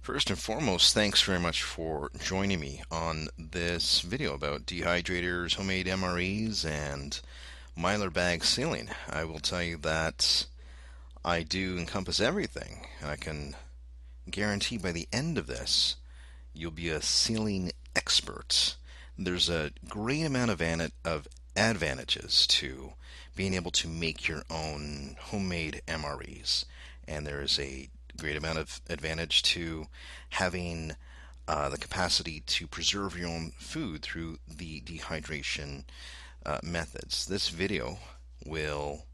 First and foremost, thanks very much for joining me on this video about dehydrators, homemade MREs, and Mylar bag sealing. I will tell you that I do encompass everything. I can guarantee by the end of this, you'll be a sealing expert. There's a great amount of advantages to being able to make your own homemade MREs, and there is a great amount of advantage to having the capacity to preserve your own food through the dehydration methods. This video will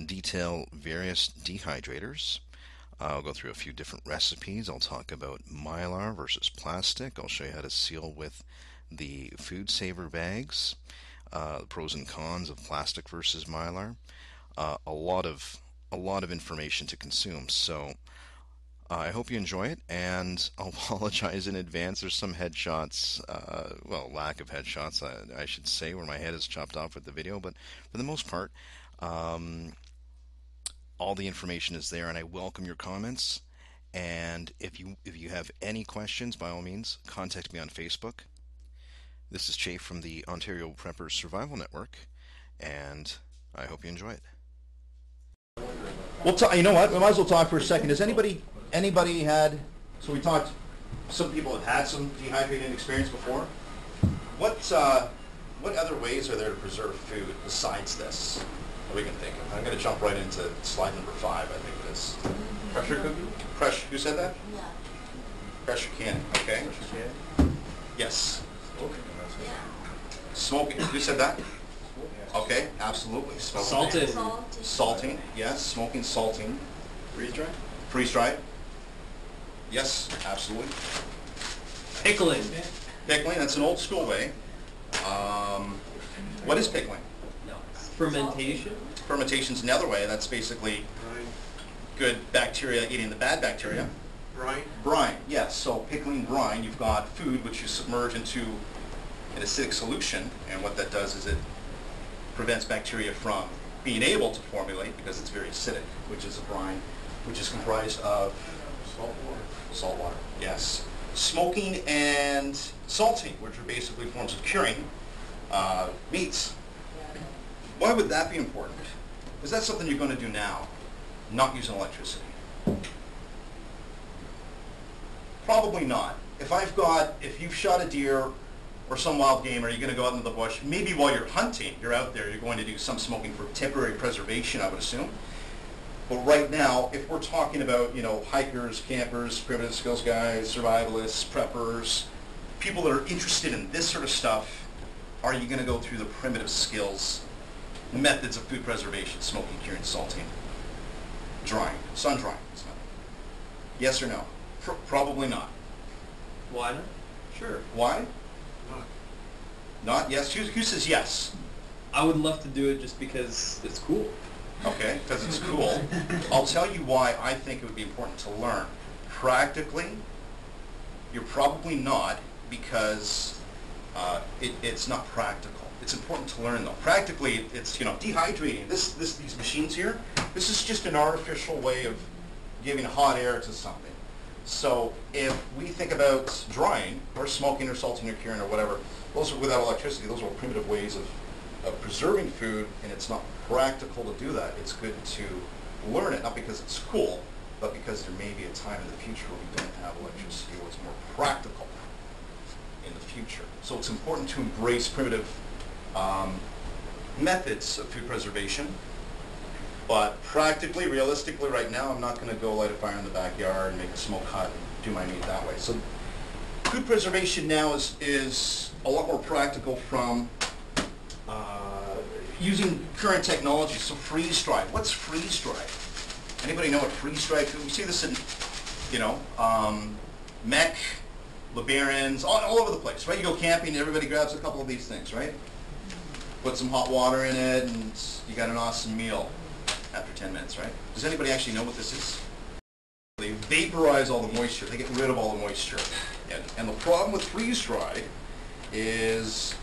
detail various dehydrators. I'll go through a few different recipes. I'll talk about Mylar versus plastic. I'll show you how to seal with the food saver bags, the pros and cons of plastic versus Mylar. A lot of information to consume. So I hope you enjoy it, and I'll apologize in advance. There's some headshots, well, lack of headshots, I should say, where my head is chopped off with the video, but for the most part, all the information is there, and I welcome your comments. And if you have any questions, by all means, contact me on Facebook. This is Chafe from the Ontario Preppers Survival Network, and I hope you enjoy it. Well, you know what? We might as well talk for a second. Has anybody had? So we talked. Some people have had some dehydrating experience before. What other ways are there to preserve food besides this that we can think of? I'm going to jump right into slide number 5. I think it is. Pressure cooking. Pressure. Who said that? Yeah. Pressure canning. Okay. Pressure can. Yes. Smoking. Yeah. Smoking. Who said that? Okay, absolutely. Salting. Salting, yes. Smoking, salting. Freeze-dried. Freeze-dried. Yes, absolutely. Pickling. Pickling, that's an old school way. What is pickling? No. Fermentation. Fermentation's another way. That's basically good bacteria eating the bad bacteria. Brine? Brine, yes. So pickling brine, you've got food which you submerge into an acidic solution, and what that does is it prevents bacteria from being able to formulate because it's very acidic, which is a brine, which is comprised of Salt water. salt water. Yes. Smoking and salting, which are basically forms of curing meats. Why would that be important? Is that something you're going to do now, not using electricity? Probably not. If you've shot a deer or some wild game, or you're going to go out into the bush, maybe while you're hunting, you're out there, you're going to do some smoking for temporary preservation, I would assume. But right now, if we're talking about, hikers, campers, primitive skills guys, survivalists, preppers, people that are interested in this sort of stuff, are you going to go through the primitive skills, methods of food preservation, smoking, curing, salting, drying, sun drying? Yes or no? Probably not. Why not? Sure. Why? Not? Yes? Who says yes? I would love to do it just because it's cool. Okay, because it's cool. I'll tell you why I think it would be important to learn. Practically, you're probably not, because it's not practical. It's important to learn, though. Practically, it's, dehydrating. These machines here, this is just an artificial way of giving hot air to something. So if we think about drying, or smoking, or salting, or curing, or whatever, those are without electricity. Those are primitive ways of preserving food, and it's not practical to do that. It's good to learn it, not because it's cool, but because there may be a time in the future where we don't have electricity, where it's more practical in the future. So it's important to embrace primitive methods of food preservation. But practically, realistically, right now, I'm not going to go light a fire in the backyard and make a smoke hut and do my meat that way. So food preservation now is a lot more practical from using current technology. So freeze-dried. What's freeze-dried? Anybody know what freeze-dried food? We see this in, Mech, LeBarons, all over the place, right? You go camping and everybody grabs a couple of these things, right? Put some hot water in it and you got an awesome meal after 10 minutes, right? Does anybody actually know what this is? They vaporize all the moisture. They get rid of all the moisture. And the problem with freeze-dried is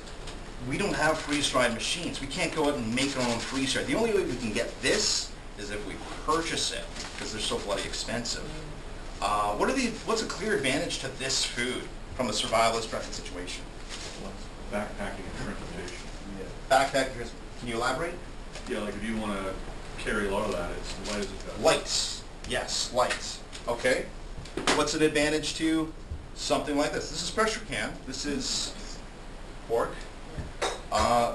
we don't have freeze-dried machines. We can't go out and make our own freeze-dried. The only way we can get this is if we purchase it, because they're so bloody expensive. What's a clear advantage to this food from a survivalist preference situation? Backpacking and transportation. Backpackers, can you elaborate? Yeah, like if you want to carry a lot of that, it's light as a feather. Lights, yes, lights. Okay. What's an advantage to something like this? This is pressure can. This is pork.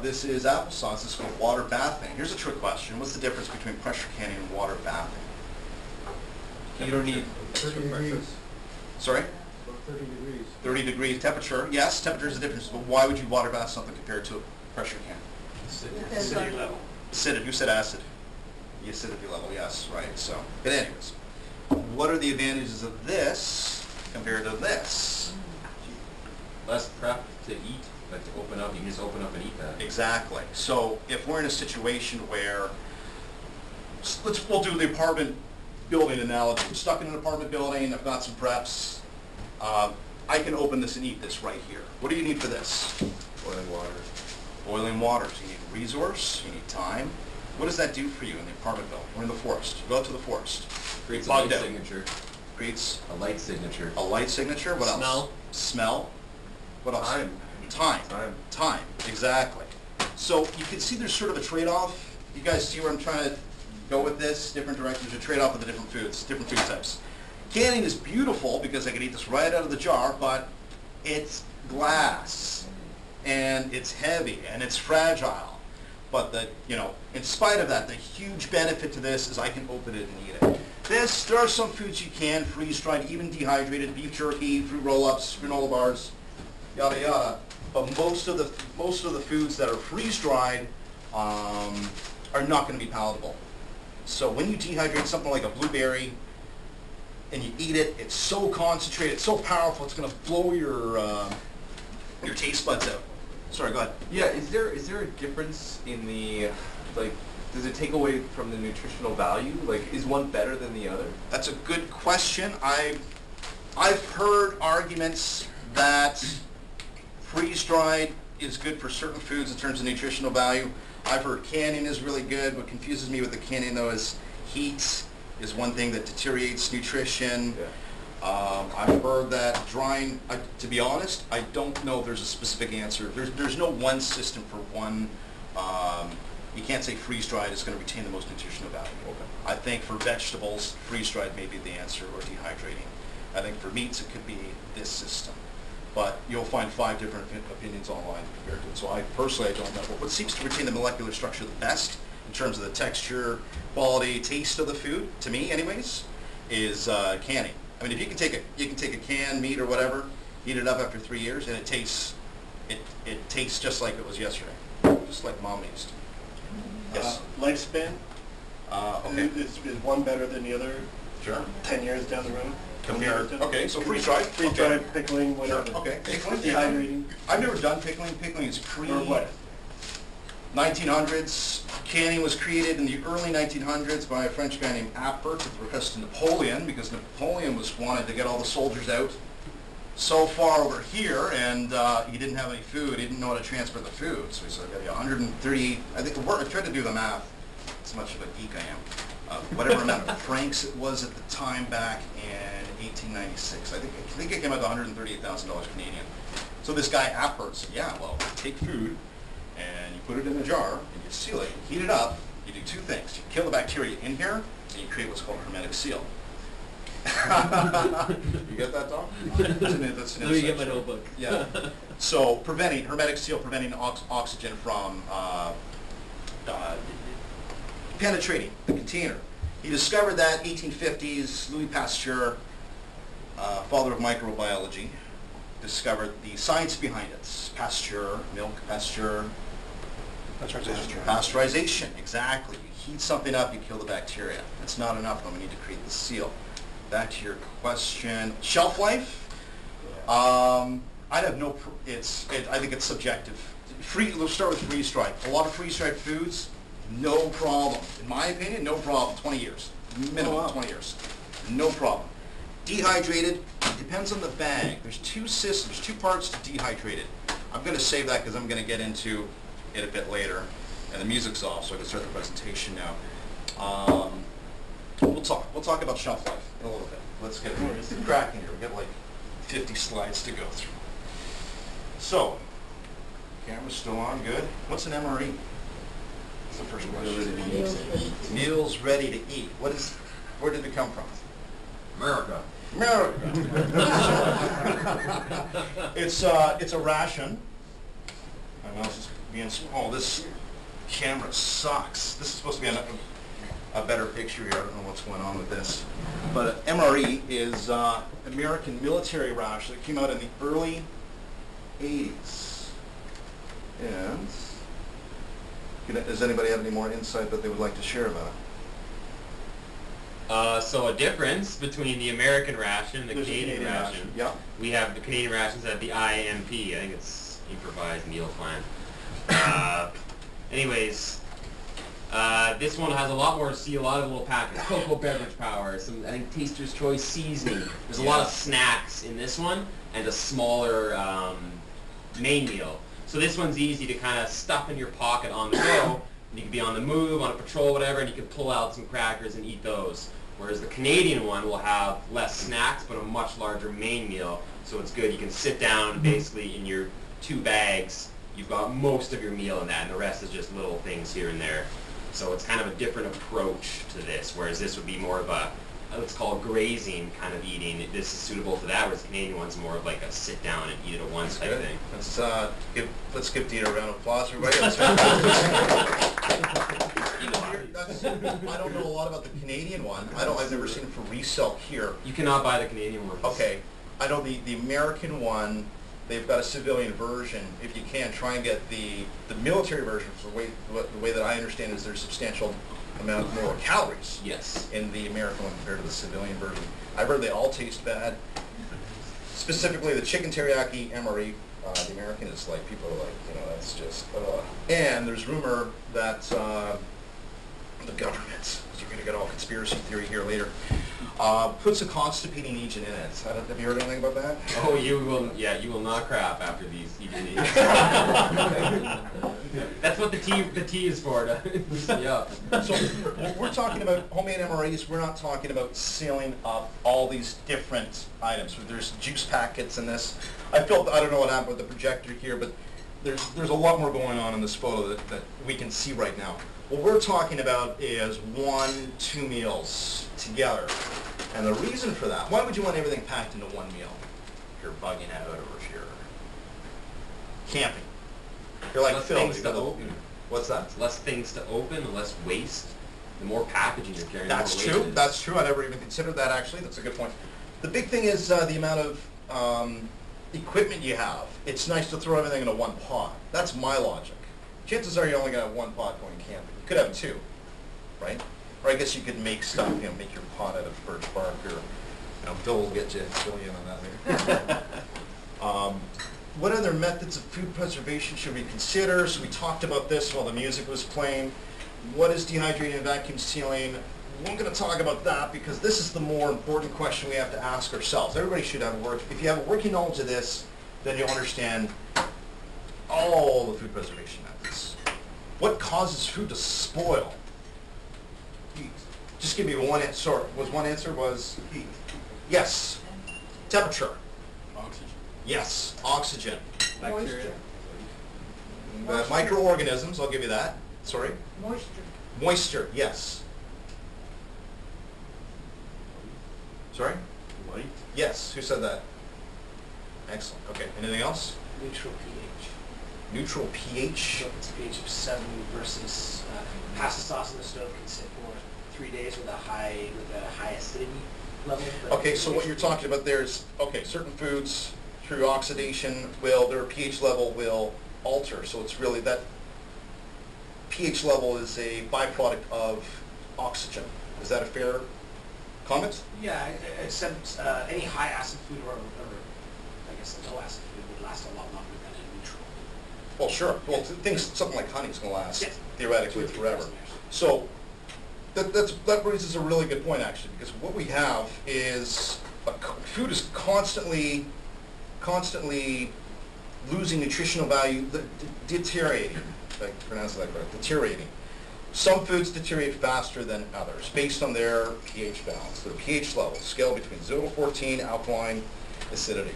This is applesauce. This is called water bathing. Here's a trick question. What's the difference between pressure canning and water bathing? You don't need 30 degrees. Sorry? About 30 degrees. 30 degrees temperature. Yes, temperature is a difference, but why would you water bath something compared to a pressure can? acidity level. Acidity. Who said acid? The acidity level, yes, right. So, but anyways, what are the advantages of this compared to this? Less prep to eat, like to open up, you can just open up and eat that. Exactly. So if we're in a situation where, we'll do the apartment building analogy. I'm stuck in an apartment building, I've got some preps. I can open this and eat this right here. What do you need for this? Boiling water. Boiling water. So you need resource, you need time. What does that do for you in the apartment building? We're in the forest. You go out to the forest. Creates a Bugged light out. signature. Creates A light signature. a light signature. What else? Smell. Smell. What else? Time. Time. Time. Time. Exactly. So you can see there's sort of a trade-off. You guys see where I'm trying to go with this? Different directions. A trade-off of the different foods, different food types. Canning is beautiful because I can eat this right out of the jar, but it's glass and it's heavy and it's fragile. But in spite of that, the huge benefit to this is I can open it and eat it. There are some foods you can freeze-dried, even dehydrated, beef jerky, fruit roll-ups, granola bars, yada yada. But most of the foods that are freeze-dried are not going to be palatable. So when you dehydrate something like a blueberry and you eat it, it's so concentrated, it's so powerful, it's going to blow your taste buds out. Sorry, go ahead. Yeah, is there a difference in the, like, does it take away from the nutritional value? Like, is one better than the other? That's a good question. I've heard arguments that freeze-dried is good for certain foods in terms of nutritional value. I've heard canning is really good. What confuses me with the canning, though, is heat is one thing that deteriorates nutrition. Yeah. I've heard that drying, to be honest, I don't know if there's a specific answer. There's no one system for one. You can't say freeze-dried is going to retain the most nutritional value. Okay. I think for vegetables, freeze-dried may be the answer, or dehydrating. I think for meats, it could be this system. But you'll find 5 different opinions online compared to it. So I personally, I don't know. But what seems to retain the molecular structure the best, in terms of the texture, quality, taste of the food, to me anyways, is canning. I mean, if you can take a canned meat or whatever, heat it up after 3 years, and it tastes just like it was yesterday, just like Mom used. Yes. Lifespan Okay. is one better than the other. Sure. 10 years down the road. Compared. Okay, so freeze-dried. Freeze-dried, pickling, Sure. whatever. Okay. Pickling. Dehydrating. I've never done pickling. Pickling is Or what? 1900s. Canning was created in the early 1900s by a French guy named Appert at the request of Napoleon, because Napoleon wanted to get all the soldiers out so far over here, and he didn't have any food. He didn't know how to transfer the food, so he said, "I got 130." I tried to do the math. That's how much of a geek I am. Whatever amount of francs it was at the time back in 1896. I think it came out to $138,000 Canadian. So this guy Appert said, "Yeah, well, take food and you put it in a jar and you seal it, you heat it up, you do 2 things. You kill the bacteria in here and you create what's called a hermetic seal." You get that, Tom? That's an Let me get inside my joke. notebook. Yeah. So hermetic seal, preventing oxygen from penetrating the container. He discovered that 1850s. Louis Pasteur, father of microbiology, discovered the science behind it. Pasteur, milk, Pasteur. Pasteurization, exactly. You heat something up, you kill the bacteria. That's not enough, though. We need to create the seal. Back to your question. Shelf life? I'd have no, I think it's subjective. Let's start with freeze-dried. A lot of freeze-dried foods, no problem. In my opinion, no problem. 20 years. Minimum 20 years. No problem. Dehydrated, depends on the bag. There's 2 systems, 2 parts to dehydrated. I'm going to save that because I'm going to get into it a bit later. And the music's off, so I can start the presentation now. We'll talk about shelf life in a little bit. let's get cracking here. We've got like 50 slides to go through. So, camera's still on, good. What's an MRE? That's the first question. Meals ready to eat. Where did it come from? America. America. It's a ration. And I'll just be in, oh, this camera sucks. This is supposed to be a better picture here. I don't know what's going on with this. But MRE is American military ration that came out in the early 80s. And does anybody have any more insight that they would like to share about it? So a difference between the American ration and the There's a Canadian ration. Yeah. We have the Canadian rations at the IMP. I think it's improvised meal plan. Anyways, this one has a lot more. See a lot of little packets. Cocoa beverage power. Some I think Taster's Choice seasoning. There's a lot of snacks in this one and a smaller main meal. So this one's easy to kind of stuff in your pocket on the go. You can be on the move, on a patrol, whatever, and you can pull out some crackers and eat those. Whereas the Canadian one will have less snacks, but a much larger main meal. So it's good. You can sit down basically in your 2 bags. You've got most of your meal in that, and the rest is just little things here and there. So it's kind of a different approach to this, whereas this would be more of a, let's call it grazing kind of eating. This is suitable for that, whereas the Canadian one's more of like a sit down and eat it at once type thing. Let's give Dina a round of applause, everybody. I don't know a lot about the Canadian one. I've never seen it for resale here. You cannot buy the Canadian one. Okay, I know the American one. They've got a civilian version. If you can, try and get the military version. For the way that I understand is there's substantial amount more calories. Yes. In the American one compared to the civilian version. I've heard they all taste bad. Specifically, the chicken teriyaki MRE. The American is like, people are like, that's just. And there's rumor that the government, because you're going to get all conspiracy theory here later, puts a constipating agent in it. Have you heard anything about that? Oh, you will not crap after these eating these. That's what the tea is for. Yeah. So we're talking about homemade MREs. We're not talking about sealing up all these different items. There's juice packets in this. I don't know what happened with the projector here, but there's a lot more going on in this photo that we can see right now. What we're talking about is 1-2 meals together. And the reason for that, why would you want everything packed into one meal? If you're bugging out or if you're camping. You're like Less Phil. things to open. What's that? Less things to open, the less waste. The more packaging you're carrying, That's the more true. waste it is. That's true. I never even considered that, actually. That's a good point. The big thing is the amount of equipment you have. It's nice to throw everything into one pot. That's my logic. Chances are you're only going to have one pot going camping. You could have 2, right? Or I guess you could make stuff, make your pot out of birch bark, or Phil will get you, fill you in on that later. What other methods of food preservation should we consider? So we talked about this while the music was playing. What is dehydrating and vacuum sealing? We're going to talk about that because this is the more important question we have to ask ourselves. Everybody should have if you have a working knowledge of this, then you'll understand all the food preservation methods. What causes food to spoil? Heat. Just give me one answer. One answer was heat. Yes. Temperature. Oxygen. Yes. Oxygen. Bacteria. Microorganisms, I'll give you that. Sorry? Moisture. Moisture, yes. Sorry? Light. Yes. Who said that? Excellent. Okay. Anything else? Neutral pH. Neutral pH. So if it's a pH of 7 versus pasta sauce in the stove can sit for 3 days with a high acidity level. Okay, so what you're talking about there is, certain foods through oxidation their pH level will alter. So it's really that pH level is a byproduct of oxygen. Is that a fair comment? Yeah, except any high acid food or I guess a low acid food would last a lot longer than a neutral. Well, sure. Well, something like honey is going to last theoretically 2 or 3 forever. dozen years. So that raises a really good point, actually, because what we have is food is constantly losing nutritional value, deteriorating. If I pronounce that correct, deteriorating. Some foods deteriorate faster than others based on their pH balance, their pH level, scale between 0 to 14, alkaline, acidity.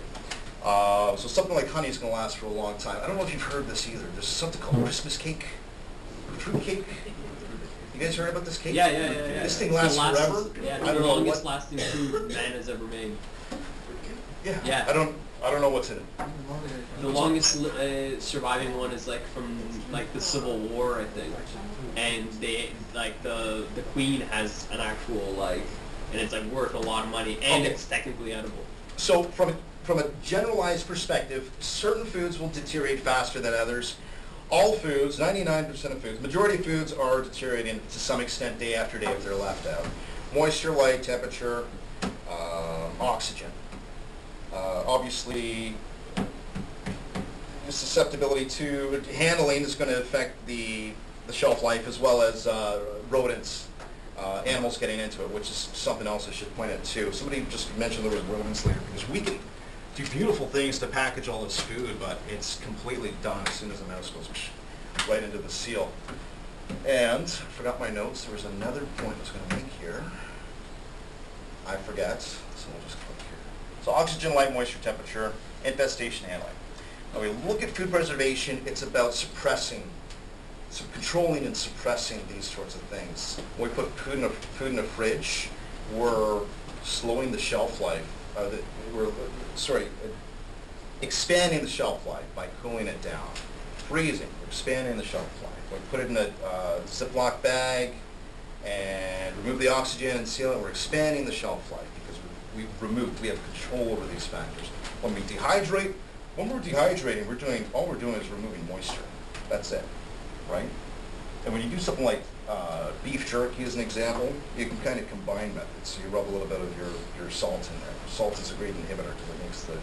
So something like honey is going to last for a long time. I don't know if you've heard this either. There's something called Christmas cake, fruit cake. You guys heard about this cake? Yeah. This thing lasts forever. Yeah, it's I the don't know longest what. lasting food man has ever made. Yeah. I don't know what's in it. The longest surviving one is like from like the Civil War, I think, and they like the queen has an actual like, and it's like worth a lot of money, and Okay. it's technically edible. So from a generalized perspective, certain foods will deteriorate faster than others. All foods, 99% of foods, majority of foods are deteriorating to some extent day after day if they're left out. Moisture, light, temperature, oxygen. Obviously, the susceptibility to handling is going to affect the shelf life as well as rodents, animals getting into it, which is something else I should point out too. Somebody just mentioned there was rodents later because we can do beautiful things to package all this food, but it's completely done as soon as the mouse goes right into the seal. And I forgot my notes. There was another point I was going to make here. I forget, so we'll just click here. So oxygen, light, moisture, temperature, infestation, handling. Now we look at food preservation, it's about controlling and suppressing these sorts of things. When we put food in a fridge, we're slowing the shelf life. Expanding the shelf life by cooling it down. Freezing, we're expanding the shelf life. When we put it in a Ziploc bag and remove the oxygen and seal it, we're expanding the shelf life because we have control over these factors. When we dehydrate, when we're dehydrating, all we're doing is removing moisture. That's it, right? And when you do something like beef jerky as an example, you can kind of combine methods. So you rub a little bit of your salt in there. Salt is a great inhibitor because it makes the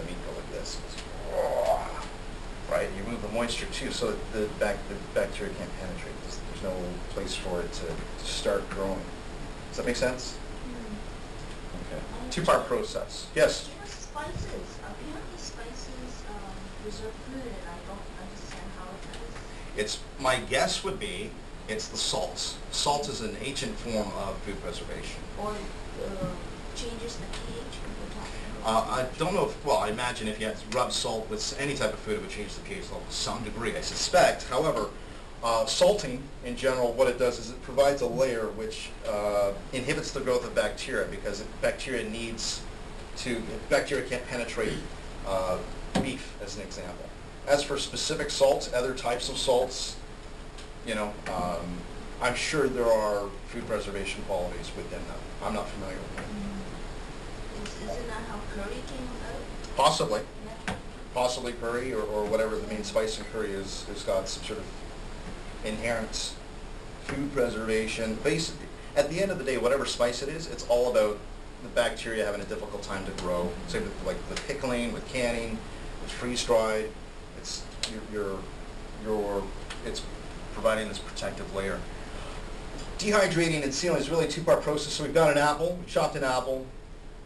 meat go like this. Right? You remove the moisture too so that the bacteria can't penetrate. There's no place for it to start growing. Does that make sense? Okay. Two-part process. Yes? You know, spices. Apparently spices preserve food, and I don't understand how it does. My guess would be it's the salts. Salt is an ancient form of food preservation. Or changes the pH when we're talking about I don't know if, well, I imagine if you had to rub salt with any type of food, it would change the pH level to some degree, I suspect. However, salting, in general, what it does is it provides a layer which inhibits the growth of bacteria because bacteria can't penetrate beef, as an example. As for specific salts, other types of salts, I'm sure there are food preservation qualities within them. I'm not familiar with them. Isn't that how curry came about? Possibly. Yeah. Possibly curry or whatever the main spice in curry is, has got some sort of inherent food preservation. Basically, at the end of the day, whatever spice it is, it's all about the bacteria having a difficult time to grow. Same with like the pickling, with canning, with freeze-dried. It's it's providing this protective layer. Dehydrating and sealing is really a two-part process. So we've got an apple, we chopped an apple,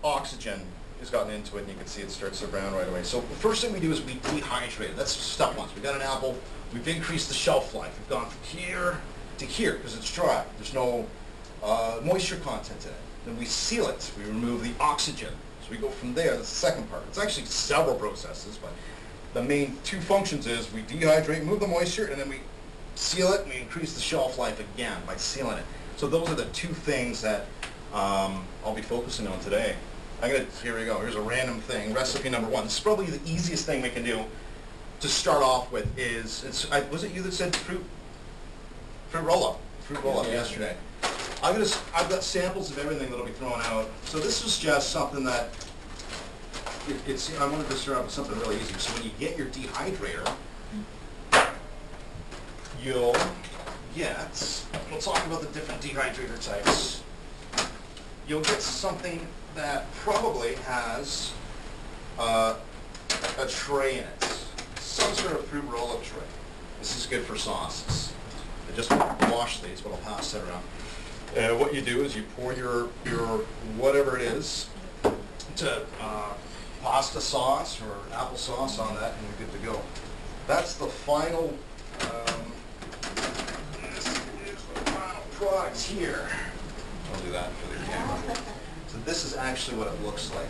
oxygen has gotten into it, and you can see it starts to brown right away. So the first thing we do is we dehydrate it. That's step one. So we've got an apple, we've increased the shelf life. We've gone from here to here because it's dry. There's no moisture content in it. Then we seal it. We remove the oxygen. So we go from there. That's the second part. It's actually several processes, but the main two functions is we dehydrate, remove the moisture, and then we seal it, and we increase the shelf life again by sealing it. So those are the two things that I'll be focusing on today. Here we go. Here's a random thing. Recipe number one. This is probably the easiest thing we can do to start off with is, was it you that said fruit roll-up? Fruit roll-up yesterday. I've got samples of everything that'll be thrown out. So this was just something that, I wanted to start out with something really easy. So when you get your dehydrator, you'll get, we'll talk about the different dehydrator types. You'll get something that probably has a tray in it. Some sort of fruit roll-up tray. This is good for sauces. I just wash these, but I'll pass that around. What you do is you pour your whatever it is to pasta sauce or applesauce on that, and you're good to go. That's the final. This is product here. I'll do that for the camera. So this is actually what it looks like.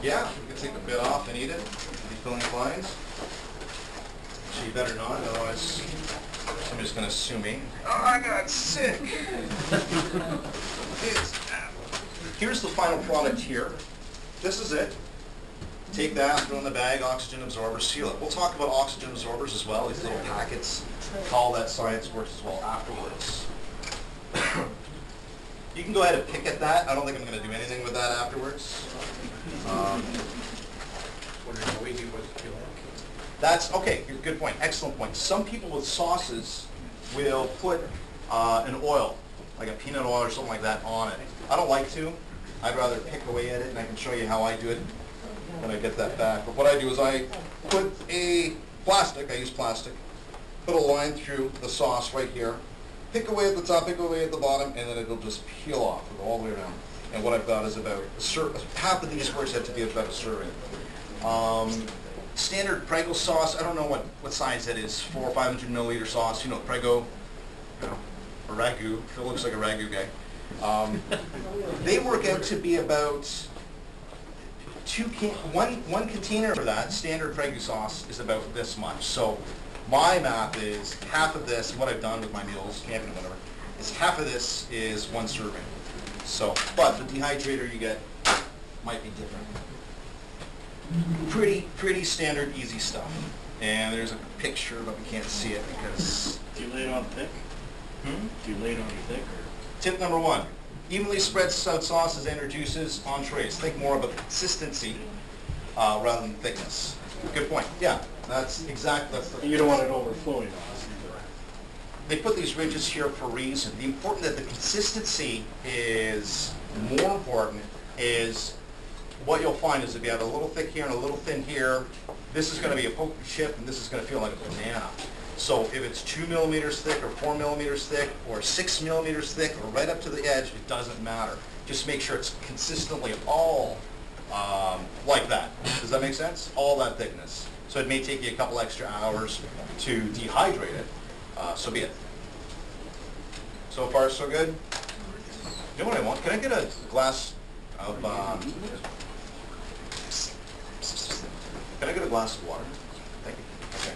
Yeah, you can take the bit off and eat it if you feel inclined. So you better not, otherwise somebody's going to sue me. Oh, I got sick. Here's the final product here. This is it. Take that, throw it in the bag, oxygen absorber, seal it. We'll talk about oxygen absorbers as well, these little packets. How all that science works as well afterwards. You can go ahead and pick at that. I don't think I'm going to do anything with that afterwards. That's, okay, good point, excellent point. Some people with sauces will put an oil, like a peanut oil or something like that on it. I don't like to. I'd rather pick away at it, and I can show you how I do it when I get that back. But what I do is I put a plastic, I use plastic, put a line through the sauce right here, pick away at the top, pick away at the bottom, and then it'll just peel off, it'll go all the way around. And what I've got is about half of these works out to be about a serving. Standard Prego sauce, I don't know what size that is, 400 or 500 milliliter sauce, you know, Prego, you know, a ragu, Phil looks like a ragu guy. They work out to be about one container for that standard Prego sauce is about this much. So my math is half of this, what I've done with my meals, camping or whatever, is half of this is one serving. So, but the dehydrator you get might be different. Pretty standard, easy stuff. And there's a picture, but we can't see it because... Do you lay it on thick? Do you lay it on thick? Or? Tip number 1, evenly spread out sauces and or juices on trays. Think more about consistency rather than thickness. Good point. Yeah, that's exactly. You don't want it overflowing. They put these ridges here for a reason. The important that the consistency is more important is what you'll find is if you have a little thick here and a little thin here, this is going to be a poker chip and this is going to feel like a banana. So if it's 2 millimeters thick or 4 millimeters thick or 6 millimeters thick or right up to the edge, it doesn't matter. Just make sure it's consistently all like that. Does that make sense? All that thickness. So it may take you a couple extra hours to dehydrate it. So be it. So far, so good? You know what I want? Can I get a glass of... can I get a glass of water? Thank you. Okay.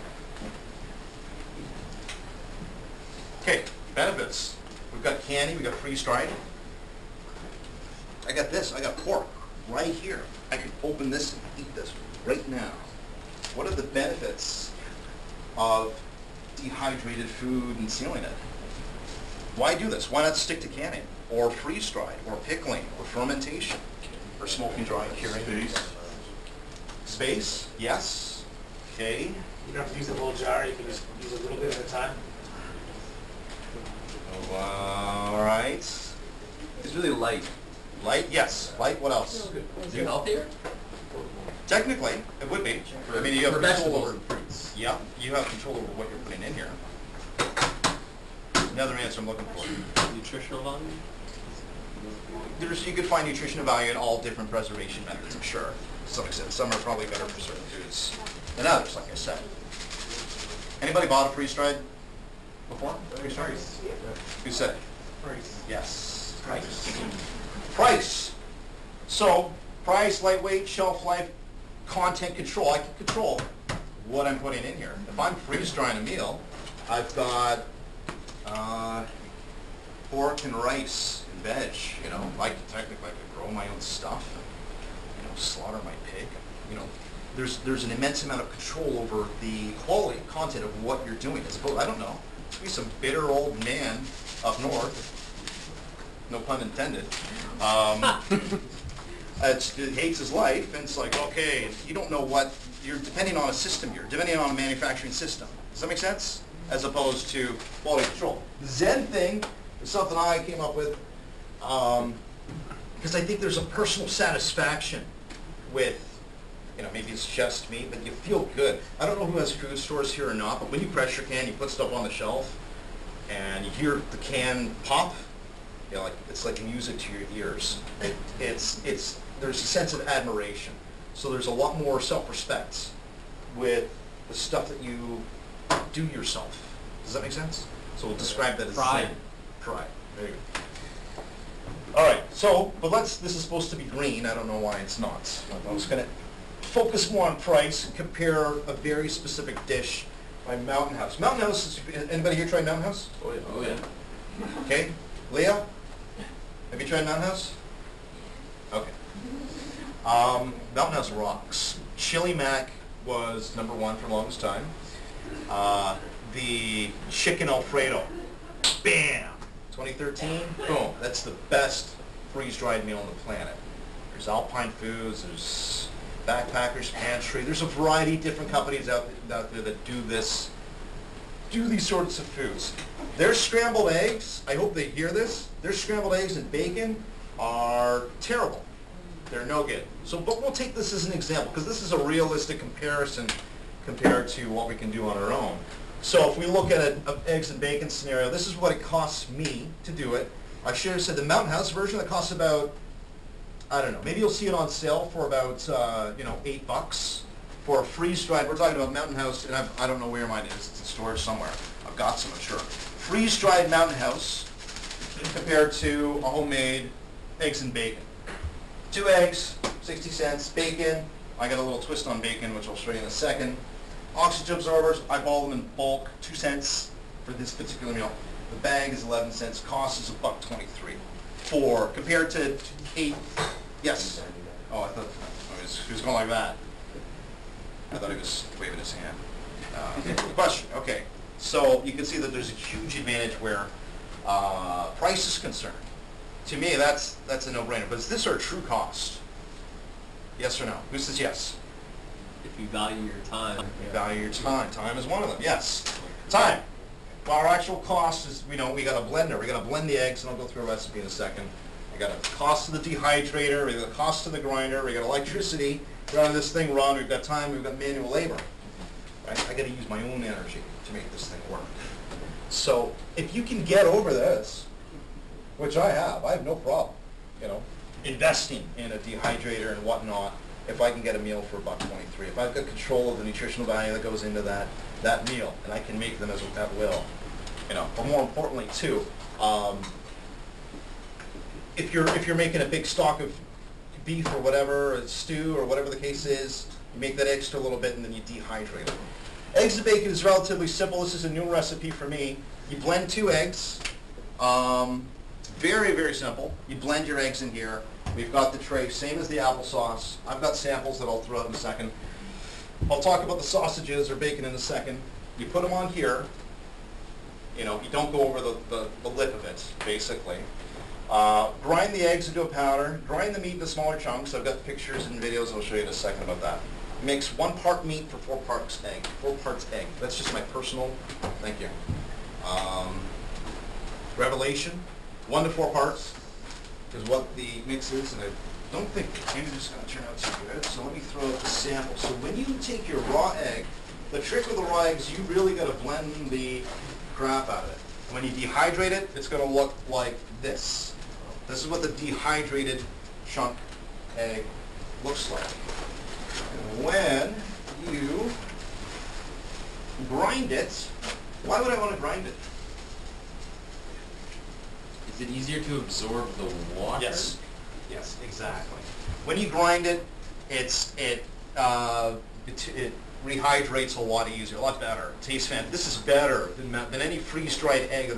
Okay, benefits. We've got candy, we've got freeze-dried. I got this, I got pork right here. I can open this and eat this right now. What are the benefits of dehydrated food and sealing it? Why do this? Why not stick to canning, or freeze-dried, or pickling, or fermentation, or smoking, drying, curing? Space, yes. Okay. You don't have to use the whole jar, you can just use a little bit at a time. All right. It's really light. Light, yes. Light, what else? Is it healthier? Technically, it would be. I mean, you have For control vegetables over... and fruits. Yeah, you have control over what you're putting in here. Another answer I'm looking for. Nutritional value? You could find nutritional value in all different preservation methods, I'm sure. To some extent. Some are probably better for certain foods than others, like I said. Anybody bought a freeze-dried before? Freeze-dried? Who said it? Price. Yes. Price. Price. So, price, lightweight, shelf life, content control. I can control what I'm putting in here. If I'm freeze-drying a meal, I've got pork and rice and veg, you know. Technically I could grow my own stuff and, you know, slaughter my pig. You know, there's an immense amount of control over the quality and content of what you're doing. As opposed, I don't know, be some bitter old man up north, no pun intended, hates his life, and it's like, okay, you don't know what, you're depending on a system here, depending on a manufacturing system. Does that make sense? As opposed to quality control. The Zen thing is something I came up with because I think there's a personal satisfaction with, you know, maybe it's just me, but you feel good. I don't know who has food stores here or not, but when you pressure can, you put stuff on the shelf, and you hear the can pop, you know, like it's like music to your ears. There's a sense of admiration. So there's a lot more self-respect with the stuff that you do yourself. Does that make sense? So we'll describe that as Fried. zen. Fried. There you go. All right. So, but this is supposed to be green. I don't know why it's not. I'm just going to focus more on price and compare a very specific dish by Mountain House. Mountain House, anybody here tried Mountain House? Oh yeah. Oh yeah. Okay. Leah, have you tried Mountain House? Okay. Mountain House rocks. Chili Mac was #1 for the longest time. The chicken Alfredo, bam! 2013, boom. That's the best freeze-dried meal on the planet. There's Alpine Foods, there's Backpackers Pantry. There's a variety of different companies out there that do these sorts of foods. Their scrambled eggs, I hope they hear this, their scrambled eggs and bacon are terrible. They're no good. So, but we'll take this as an example, because this is a realistic comparison compared to what we can do on our own. So if we look at an eggs and bacon scenario, this is what it costs me to do it. I should have said the Mountain House version that costs about, I don't know, maybe you'll see it on sale for about, $8 for a freeze-dried. We're talking about Mountain House, and I don't know where mine is. It's in storage somewhere. I've got some, I'm sure. Freeze-dried Mountain House compared to a homemade eggs and bacon. 2 eggs, 60 cents. Bacon, I got a little twist on bacon, which I'll show you in a second. Oxygen absorbers, I bought them in bulk, 2 cents for this particular meal. The bag is 11 cents. Cost is $1.23. Compared to 8. Yes. Oh, I thought he was going like that. I thought he was waving his hand. Question. Okay. So you can see that there's a huge advantage where price is concerned. To me, that's a no-brainer. But is this our true cost? Yes or no? Who says yes? If you value your time. You value your time. Time is one of them. Yes. Time. Well, our actual cost is, we got a blender. We got to blend the eggs, and I'll go through a recipe in a second. We got a cost of the dehydrator. We got a cost of the grinder. We got electricity. We're on this thing run. We've got time. We've got manual labor. Right? I got to use my own energy to make this thing work. So if you can get over this, which I have no problem, investing in a dehydrator and whatnot. If I can get a meal for $1.23, if I've got control of the nutritional value that goes into that meal, and I can make them at will, But more importantly, too, if you're making a big stock of beef or whatever, a stew or whatever the case is, you make that extra little bit and then you dehydrate it. Eggs and bacon is relatively simple. This is a new recipe for me. You blend 2 eggs. Very, very simple. You blend your eggs in here. We've got the tray, same as the applesauce. I've got samples that I'll throw out in a second. I'll talk about the sausages or bacon in a second. You put them on here. You don't go over the lip of it, basically. Grind the eggs into a powder. Grind the meat into smaller chunks. I've got pictures and videos I'll show you in a second about that. Mix 1 part meat for 4 parts egg. 4 parts egg. That's just my personal, thank you. Revelation, 1 to 4 parts is what the mix is, and I don't think the candy is going to turn out too good, so let me throw out the sample. So when you take your raw egg, the trick with the raw egg is you really got to blend the crap out of it. When you dehydrate it, it's going to look like this. This is what the dehydrated chunk egg looks like. And when you grind it, why would I want to grind it? Is it easier to absorb the water? Yes. Yes, exactly. When you grind it, it rehydrates a lot easier, a lot better. It tastes fantastic. This is better than any freeze-dried egg.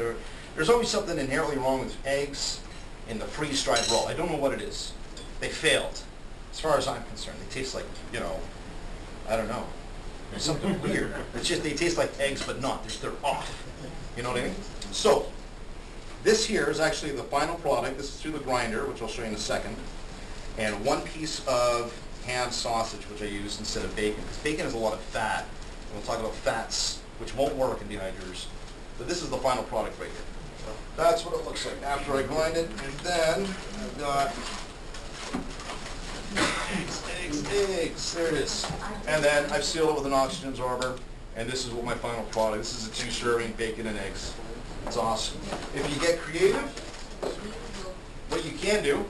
There's always something inherently wrong with eggs in the freeze-dried roll. I don't know what it is. They failed, as far as I'm concerned. They taste like, I don't know. There's something weird. It's just they taste like eggs, but not. They're off. You know what I mean? So this here is actually the final product. This is through the grinder, which I'll show you in a second. And 1 piece of ham sausage, which I use instead of bacon, because bacon has a lot of fat. And we'll talk about fats, which won't work in dehydrators. But this is the final product right here. So that's what it looks like after I grind it. And then I've got eggs. There it is. And then I've sealed it with an oxygen absorber. And this is what my final product. This is a 2-serving bacon and eggs. It's awesome. If you get creative, what you can do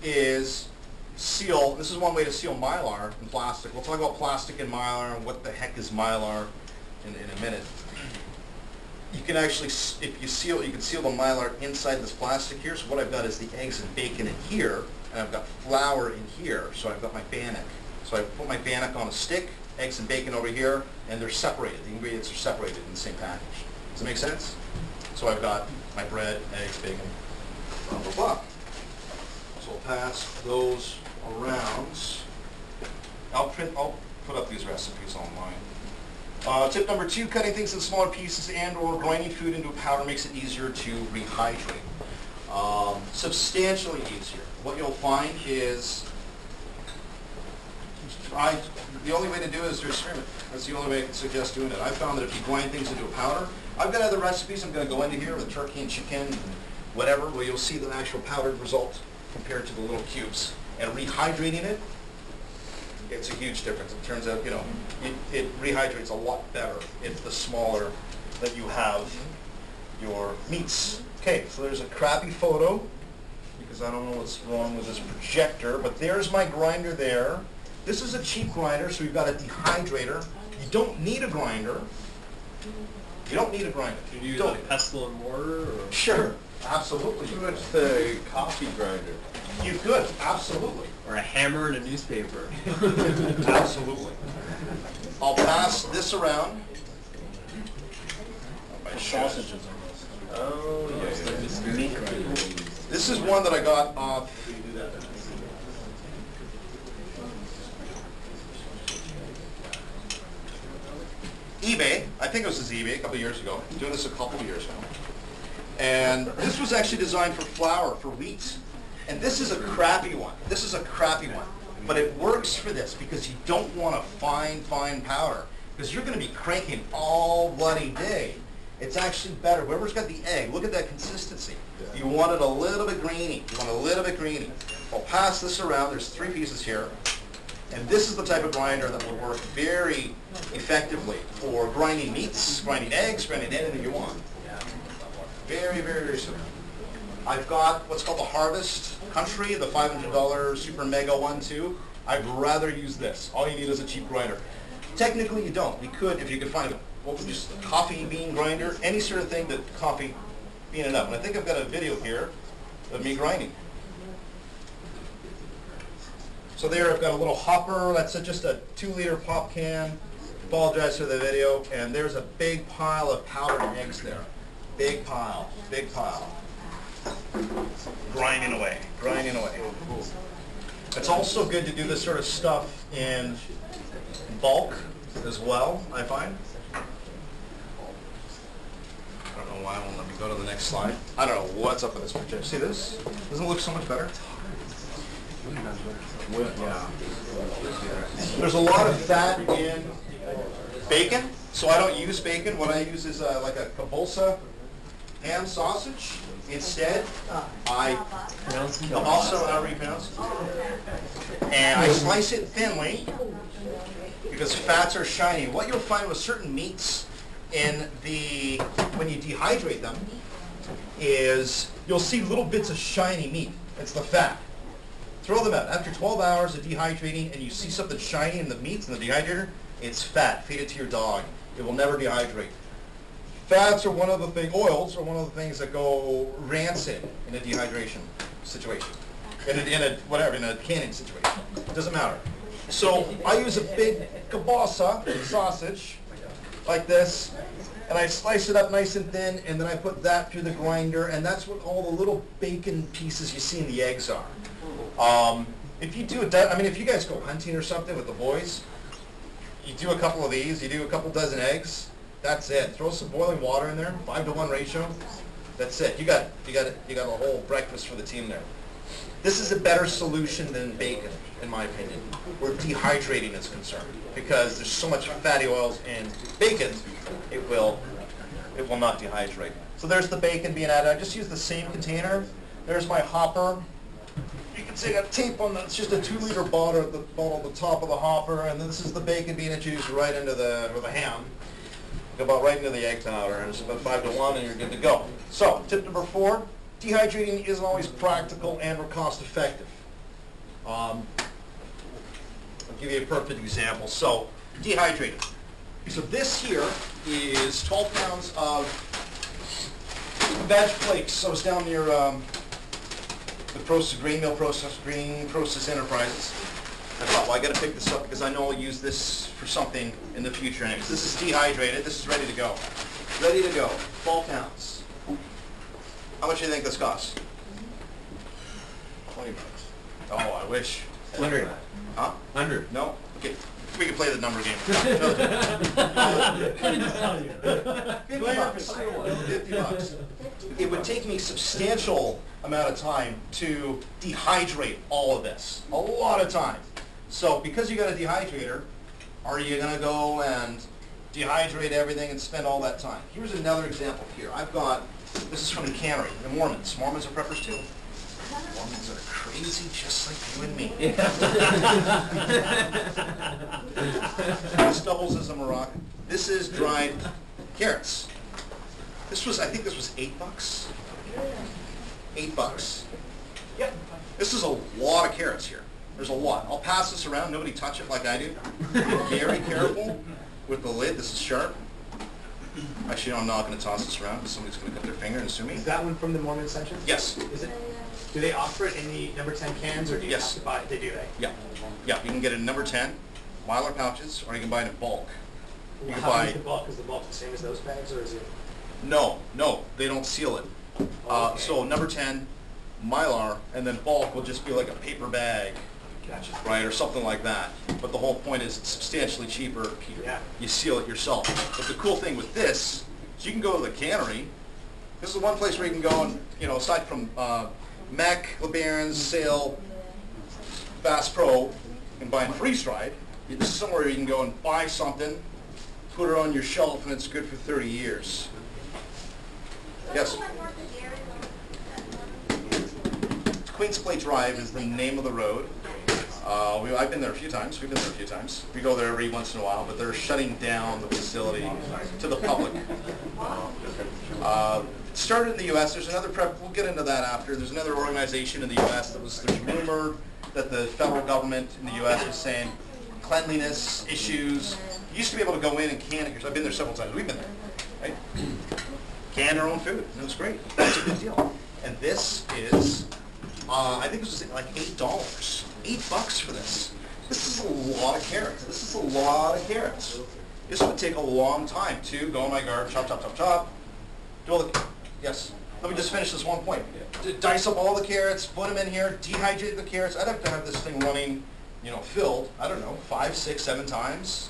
is seal. This is one way to seal Mylar in plastic. We'll talk about plastic in Mylar and what the heck is Mylar in a minute. you can actually, if you seal, you can seal the Mylar inside this plastic here. So what I've got is the eggs and bacon in here, and I've got flour in here. So I've got my bannock. So I put my bannock on a stick, eggs and bacon over here, and they're separated. The ingredients are separated in the same package. Does that make sense? So I've got my bread, eggs, bacon, blah, blah, blah. So I'll pass those around. I'll put up these recipes online. Tip number 2, cutting things in smaller pieces and or grinding food into a powder makes it easier to rehydrate. Substantially easier. What you'll find is, the only way to do it is to experiment. That's the only way I can suggest doing it. I found that if you grind things into a powder, I've got other recipes I'm going to go into here with turkey and chicken and whatever, where you'll see the actual powdered result compared to the little cubes. And rehydrating it, it's a huge difference. It turns out, you know, it rehydrates a lot better if the smaller that you have your meats. Okay, so there's a crappy photo because I don't know what's wrong with this projector, but there's my grinder there. This is a cheap grinder, so we've got a dehydrator. You don't need a grinder. You don't need a grinder. Could you use a pestle and mortar? Or? Sure, absolutely. Pretty much the coffee grinder. You could, absolutely. Or a hammer and a newspaper. Absolutely. I'll pass this around. Sausages almost. Oh, yeah. This is one that I got off. eBay. I think it was his eBay a couple of years ago. Doing this a couple of years now. And this was actually designed for flour, for wheat. And this is a crappy one. This is a crappy one. But it works for this because you don't want a fine powder. Because you're going to be cranking all bloody day. It's actually better. Whoever's got the egg, look at that consistency. You want it a little bit grainy. You want it a little bit grainy. I'll pass this around. There's 3 pieces here. And this is the type of grinder that would work very effectively for grinding meats, grinding eggs, grinding anything you want. Very, very, very simple. I've got what's called the Harvest Country, the $500 super mega one too. I'd rather use this. All you need is a cheap grinder. Technically you don't. You could, if you could find just a coffee bean grinder, any sort of thing that coffee bean it up. And I think I've got a video here of me grinding. So there I've got a little hopper, that's just a 2-liter pop can. Apologize for the video. And there's a big pile of powdered eggs there. Big pile, big pile. Grinding away, grinding away. It's also good to do this sort of stuff in bulk as well, I find. I don't know why it won't let me go to the next slide. I don't know what's up with this picture. See this? Doesn't it look so much better? Yeah. There's a lot of fat in bacon, so I don't use bacon. What I use is like a kielbasa ham sausage. Instead, I also MRE pounds, and I slice it thinly because fats are shiny. What you'll find with certain meats when you dehydrate them is you'll see little bits of shiny meat. It's the fat. Throw them out. After 12 hours of dehydrating and you see something shiny in the meats in the dehydrator, it's fat. Feed it to your dog. It will never dehydrate. Fats are one of the things, oils are one of the things that go rancid in a dehydration situation. In a canning situation. It doesn't matter. So I use a big kielbasa sausage like this, and I slice it up nice and thin, and then I put that through the grinder, and that's what all the little bacon pieces you see in the eggs are. If you do if you guys go hunting or something with the boys, you do a couple of these, you do a couple dozen eggs, that's it. Throw some boiling water in there, 5-to-1 ratio. That's it. You got a whole breakfast for the team there. This is a better solution than bacon, in my opinion, where dehydrating is concerned, because there's so much fatty oils in bacon, it will not dehydrate. So there's the bacon being added. I just use the same container. There's my hopper. You can see I got tape on that. It's just a 2-liter bottle at the top of the hopper, and this is the bacon being introduced right into the ham. About right into the egg powder, and it's about 5-to-1, and you're good to go. So, tip number 4, dehydrating isn't always practical and or cost effective. I'll give you a perfect example. So, dehydrating. So this here is 12 pounds of veg flakes. I was down near the grain process enterprises. I thought, well, I got to pick this up because I know I'll use this for something in the future. Anyways, this is dehydrated. This is ready to go. Ready to go. 12 pounds. How much do you think this costs? $20. Oh, I wish. 100. Huh? 100. No? Okay. We can play the number game. $50. It would take me a substantial amount of time to dehydrate all of this. A lot of time. So because you got a dehydrator, are you going to go and dehydrate everything and spend all that time? Here's another example here. I've got, this is from the cannery, the Mormons. Mormons are preppers too. Mormons are crazy just like you and me. This doubles as a Moroccan. This is dried carrots. This was, I think this was $8. $8. Yep. This is a lot of carrots here. There's a lot. I'll pass this around. Nobody touch it like I do. Very careful with the lid. This is sharp. Actually, no, I'm not going to toss this around because somebody's going to cut their finger and sue me. Is that one from the Mormon section? Yes. Is it? Do they offer it in the number 10 cans, or do you Yes. have to buy it? They do, eh? Yeah. Yeah, you can get it in number 10, Mylar pouches, or you can buy it in bulk. You can How buy... is the bulk? Is the bulk the same as those bags, or is it? No, they don't seal it. Oh, okay. So number 10, Mylar, and then bulk will just be like a paper bag, Gotcha. right, or something like that. But the whole point is it's substantially cheaper. Yeah. You seal it yourself. But the cool thing with this is you can go to the cannery. This is the one place where you can go and, you know, aside from Mac, LeBaron's, Sale, Bass Pro, and buying freeze-dried, this is somewhere you can go and buy something, put it on your shelf, and it's good for 30 years. Yes? Queens Plate Drive is the name of the road. I've been there a few times. We've been there a few times. We go there every once in a while, but they're shutting down the facility to the public. It started in the U.S. There's another we'll get into that after. There's another organization in the U.S. There's rumor that the federal government in the U.S. was saying cleanliness issues. You used to be able to go in and can it yourself. I've been there several times. We've been there, right? Can our own food. And it was great. That's a good deal. And this is, I think this was like $8. $8 for this. This is a lot of carrots. This is a lot of carrots. This would take a long time to go in my garden, chop, chop, chop, chop. Do all the, yes. Let me just finish this one point. Dice up all the carrots, put them in here, dehydrate the carrots. I'd have to have this thing running, you know, filled, I don't know, 5, 6, 7 times.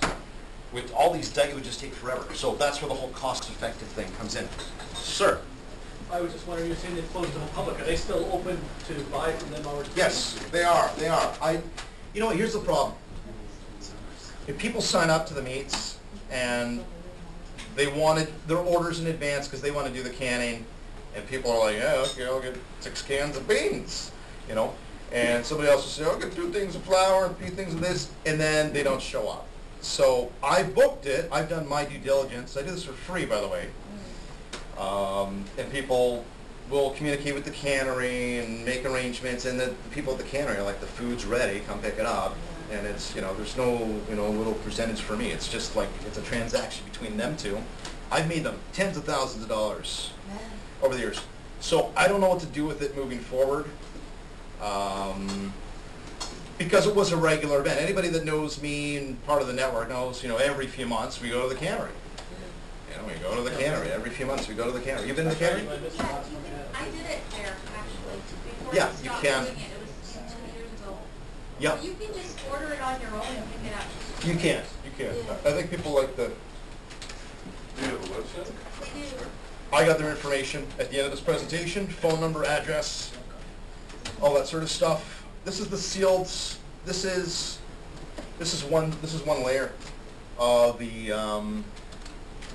With all these dice, it would just take forever. So that's where the whole cost-effective thing comes in. Sir? I was just wondering, you're saying they closed to the public. Are they still open to buy from them already? Yes, they are. They are. You know what, here's the problem. If people sign up to the meets and they wanted their orders in advance because they want to do the canning, and people are like, yeah, okay, I'll get 6 cans of beans, you know, and somebody else will say, I'll get 2 things of flour and 3 things of this, and then they don't show up. So I booked it. I've done my due diligence. I do this for free, by the way. And people will communicate with the cannery and make arrangements, and the people at the cannery are like, the food's ready, come pick it up. And it's, you know, there's no, you know, little percentage for me. It's just like, it's a transaction between them two. I've made them tens of thousands of dollars over the years. So I don't know what to do with it moving forward. Because it was a regular event. Anybody that knows me and part of the network knows, you know, every few months we go to the cannery. You know, we go to the cannery. Every few months we go to the cannery. You've been to the cannery? Yeah, I did it there, actually, before Yeah, I you stopped can. doing it. It was 2 years ago. Yeah. So you can just order it on your own and pick it up. You can. You can. I think people like the... They do. I got their information at the end of this presentation, phone number, address, all that sort of stuff. This is the sealed, this is one layer of the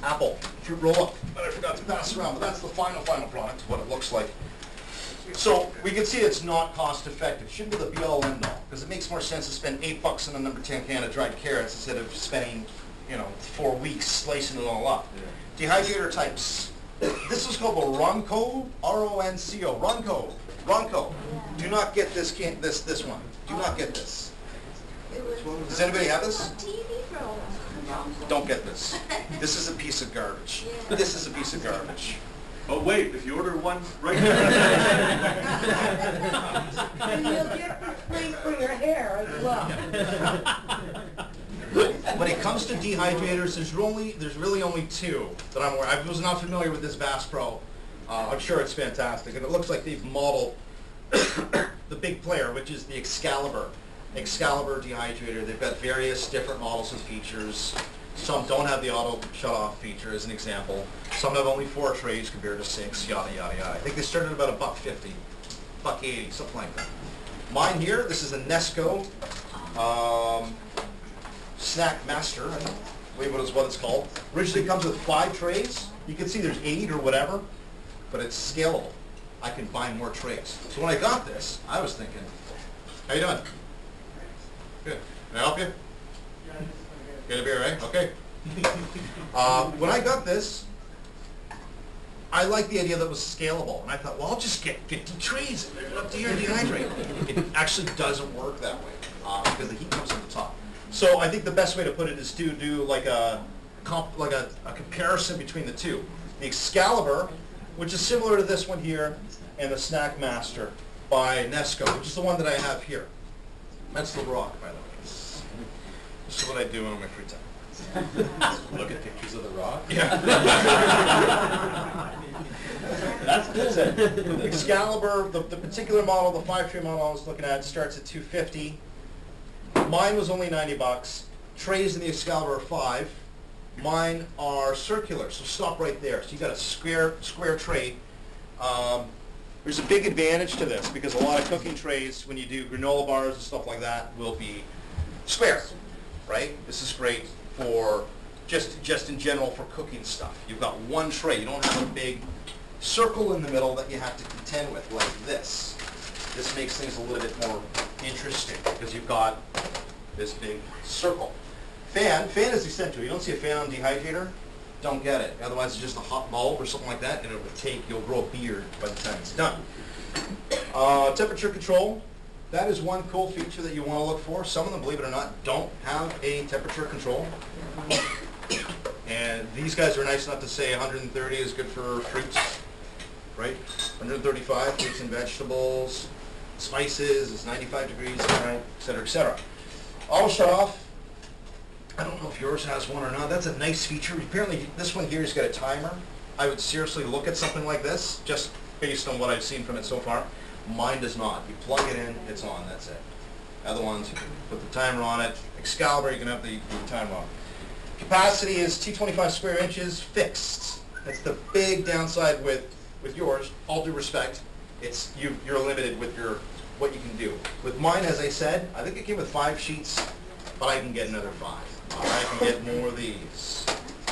apple fruit roll-up that I forgot to pass around, but that's the final product, what it looks like. So we can see it's not cost effective. Shouldn't be the be-all end-all, because it makes more sense to spend $8 on a number 10 can of dried carrots instead of spending, you know, 4 weeks slicing it all up. Dehydrator types. This is called a Ronco, R-O-N-C-O, Ronco. Do not get this this one. Do not get this. Does anybody have this? TV show. Don't get this. This is a piece of garbage. This is a piece of garbage. Oh wait, if you order one right And you'll get the spray for your hair as well. When it comes to dehydrators, there's really only two that I'm aware. I was not familiar with this Bass Pro. I'm sure it's fantastic, and it looks like they've modeled the big player, which is the Excalibur dehydrator. They've got various different models and features. Some don't have the auto shut-off feature, as an example. Some have only 4 trays compared to 6, yada, yada, yada. I think they started at about $1.50, $1.80, something like that. Mine here, this is a Nesco Snack Master, I believe what it's called. Originally comes with 5 trays. You can see there's 8 or whatever, but it's scalable. I can buy more trays. So when I got this, I was thinking, how you doing? Good. Can I help you? Get a beer, right? Okay. When I got this, I liked the idea that it was scalable. And I thought, well, I'll just get 50 trays and they're up to here and dehydrate. It actually doesn't work that way because the heat comes from the top. So I think the best way to put it is to do like a comparison between the two. The Excalibur, which is similar to this one here, and the Snack Master by Nesco, which is the one that I have here. That's the Rock, by the way. This is what I do on my free time. Look at pictures of the Rock. Yeah. That's it. Excalibur, the particular model, the 5-tray model I was looking at, starts at $250. Mine was only $90. Trays in the Excalibur are 5. Mine are circular, so stop right there. So you got a square tray. There's a big advantage to this because a lot of cooking trays, when you do granola bars and stuff like that, will be square, right? This is great for just in general for cooking stuff. You've got one tray. You don't have a big circle in the middle that you have to contend with like this. This makes things a little bit more interesting because you've got this big circle. Fan is essential. You don't see a fan on dehydrator, don't get it. Otherwise it's just a hot bulb or something like that, and you'll grow a beard by the time it's done. Temperature control. That is one cool feature that you want to look for. Some of them, believe it or not, don't have a temperature control. And these guys are nice enough to say 130 is good for fruits, right? 135, fruits and vegetables. Spices is 95 degrees, et cetera, et cetera. Auto shut off. I don't know if yours has one or not. That's a nice feature. Apparently this one here has got a timer. I would seriously look at something like this, just based on what I've seen from it so far. Mine does not. You plug it in, it's on, that's it. Other ones, you can put the timer on it. Excalibur, you can have the timer on. Capacity is 225 square inches, fixed. That's the big downside with yours, all due respect. You're limited with what you can do. With mine, as I said, I think it came with 5 sheets, but I can get another 5. I can get more of these.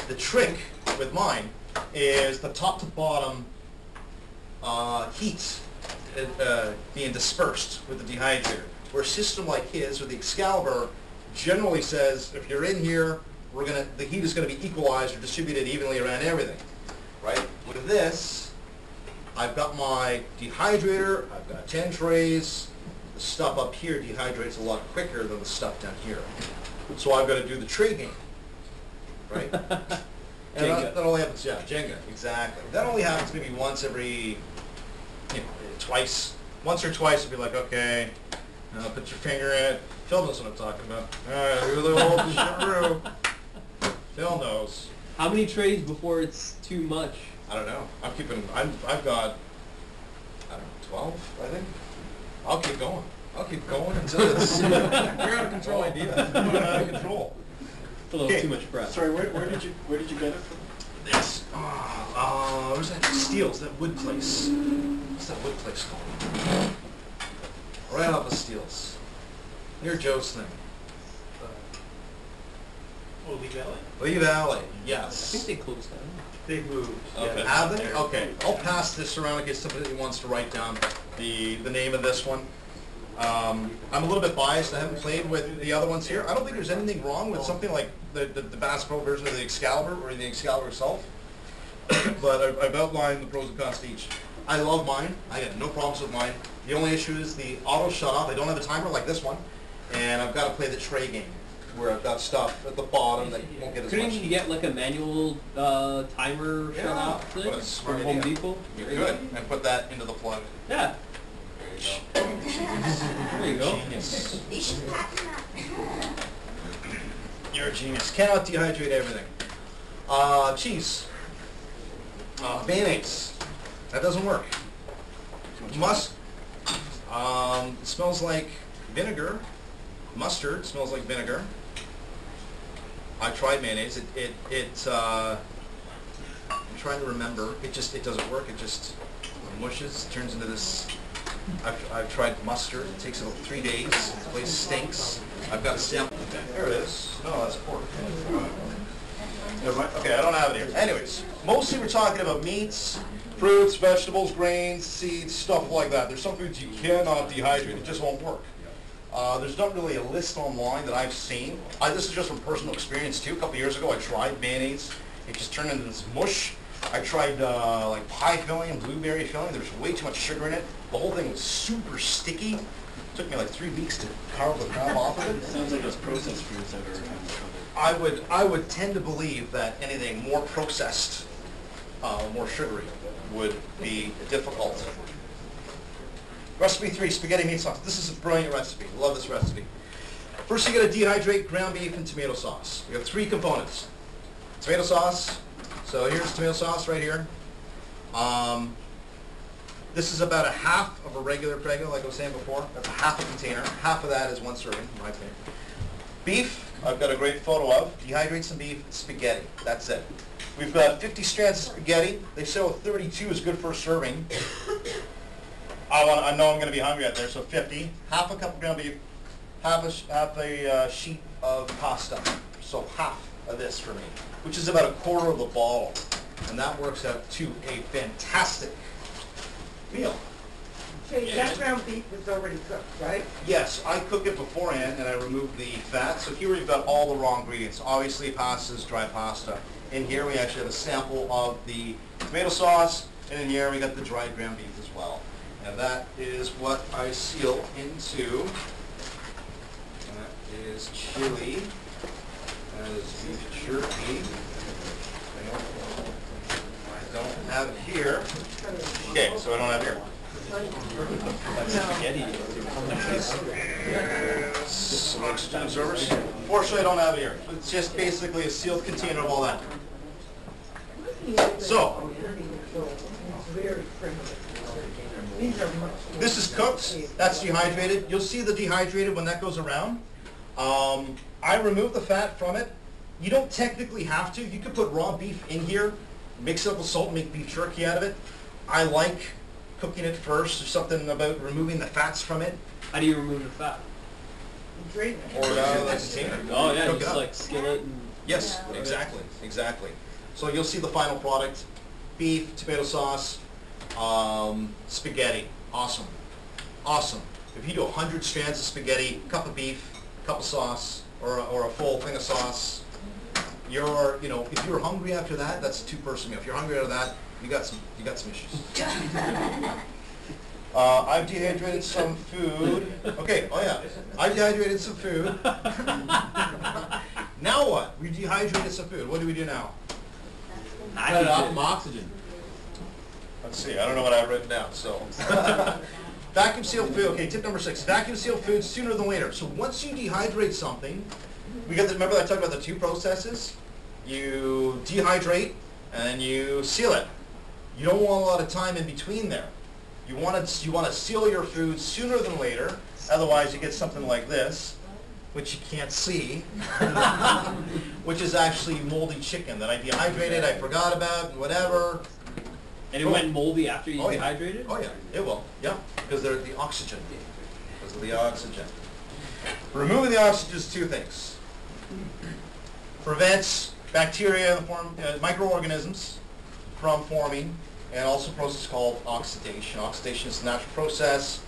The trick with mine is the top to bottom heat being dispersed with the dehydrator. Where a system like his or the Excalibur generally says, if you're in here, the heat is going to be equalized or distributed evenly around everything, right? With this, I've got my dehydrator, I've got 10 trays. The stuff up here dehydrates a lot quicker than the stuff down here. So I've got to do the tray game, right? And that only happens, yeah, Jenga, exactly. That only happens maybe once every, twice. Once or twice, it'll be like, okay, put your finger in it. Phil knows what I'm talking about. All right, do the whole shit. Phil knows. How many trays before it's too much? I don't know. I've got, I don't know, 12, I think. I'll keep going. I'll keep going until it's, we're out of control idea. We're out of control. It's a little too much prep. Sorry, where did you get it from? This, where's that? Steels, that wood place. What's that wood place called? Right off of Steels. Near Joe's thing. Oh, Lee Valley? Lee Valley, I yes. think they closed down. They moved. Okay. Have they? Okay. I'll pass this around in case somebody wants to write down the name of this one. I'm a little bit biased. I haven't played with the other ones here. I don't think there's anything wrong with something like the Bass Pro version of the Excalibur or the Excalibur itself. But I've outlined the pros and cons to each. I love mine. I got no problems with mine. The only issue is the auto shut off. I don't have a timer like this one, and I've got to play the tray game. where I've got stuff at the bottom that won't get as Couldn't much you heat. get like a manual timer shut off thing What a smart from Home idea. Depot? You could, and put that into the plug. Yeah. There you go. Genius. You should patent that. You're a genius. Cannot dehydrate everything. Cheese. Mayonnaise. That doesn't work. Must. It smells like vinegar. Mustard smells like vinegar. I tried mayonnaise. I'm trying to remember. It doesn't work. It just mushes. It turns into this. I've tried mustard. It takes about 3 days. The place stinks. I've got a sample. There it is. No, that's pork. Never mind. Okay, I don't have it here. Anyways, mostly we're talking about meats, fruits, vegetables, grains, seeds, stuff like that. There's some foods you cannot dehydrate. It just won't work. There's not really a list online that I've seen. This is just from personal experience too. A couple years ago I tried mayonnaise. It just turned into this mush. I tried like pie filling and blueberry filling. There's way too much sugar in it. The whole thing was super sticky. It took me like 3 weeks to carve the crap off of it. Sounds like those processed foods that are having trouble. I would tend to believe that anything more processed, more sugary, would be difficult. Recipe 3, spaghetti meat sauce. This is a brilliant recipe. Love this recipe. First you got to dehydrate ground beef and tomato sauce. We have 3 components. Tomato sauce. So here's tomato sauce right here. This is about a half of a regular Prego, like I was saying before. That's a half a container. Half of that is 1 serving, in my opinion. Beef, I've got a great photo of. Dehydrate some beef, spaghetti. That's it. We've got 50 strands of spaghetti. They say 32 is good for a serving. I know I'm going to be hungry out there, so 50. Half a cup of ground beef, half a sheet of pasta. So half of this for me, which is about a quarter of the bottle. And that works out to a fantastic meal. Okay, that ground beef was already cooked, right? Yes, I cook it beforehand and I remove the fat. So here we've got all the raw ingredients. Obviously pasta is dry pasta. In here we actually have a sample of the tomato sauce, and in here we got the dried ground beef as well. And that is what I seal into. And that is chili. That is beef jerky. I don't have it here. Okay, so I don't have it here. There's oxygen absorbers. Fortunately, I don't have it here. It's just basically a sealed container of all that. So, this is cooked. That's dehydrated. You'll see the dehydrated when that goes around. I remove the fat from it. You don't technically have to. You could put raw beef in here, mix it up with salt, and make beef jerky out of it. I like cooking it first. There's something about removing the fats from it. How do you remove the fat? Drain it. Or out of the container. Oh yeah, Cook it just up. like skillet and... Yes, exactly, exactly. So you'll see the final product: beef, tomato sauce, spaghetti. Awesome, awesome. If you do 100 strands of spaghetti, cup of beef, cup of sauce, or a full thing of sauce, if you're hungry after that, that's a 2-person meal. If you're hungry after that, you got some issues. I've dehydrated some food. Okay, oh yeah, I've dehydrated some food. Now what? We dehydrated some food. What do we do now? Cut it off from oxygen. Let's see, I don't know what I've written down, so. Vacuum seal food, okay, tip number 6, vacuum seal food sooner than later. So once you dehydrate something, remember I talked about the 2 processes? You dehydrate and you seal it. You don't want a lot of time in between there. You want to seal your food sooner than later, otherwise you get something like this, which you can't see, which is actually moldy chicken that I dehydrated, I forgot about, and whatever. And it went moldy after you Oh, yeah. dehydrated? Oh yeah, it will, yeah, because they're the oxygen, because of the oxygen. Removing the oxygen is 2 things. Prevents bacteria, microorganisms from forming, and also a process called oxidation. Oxidation is a natural process.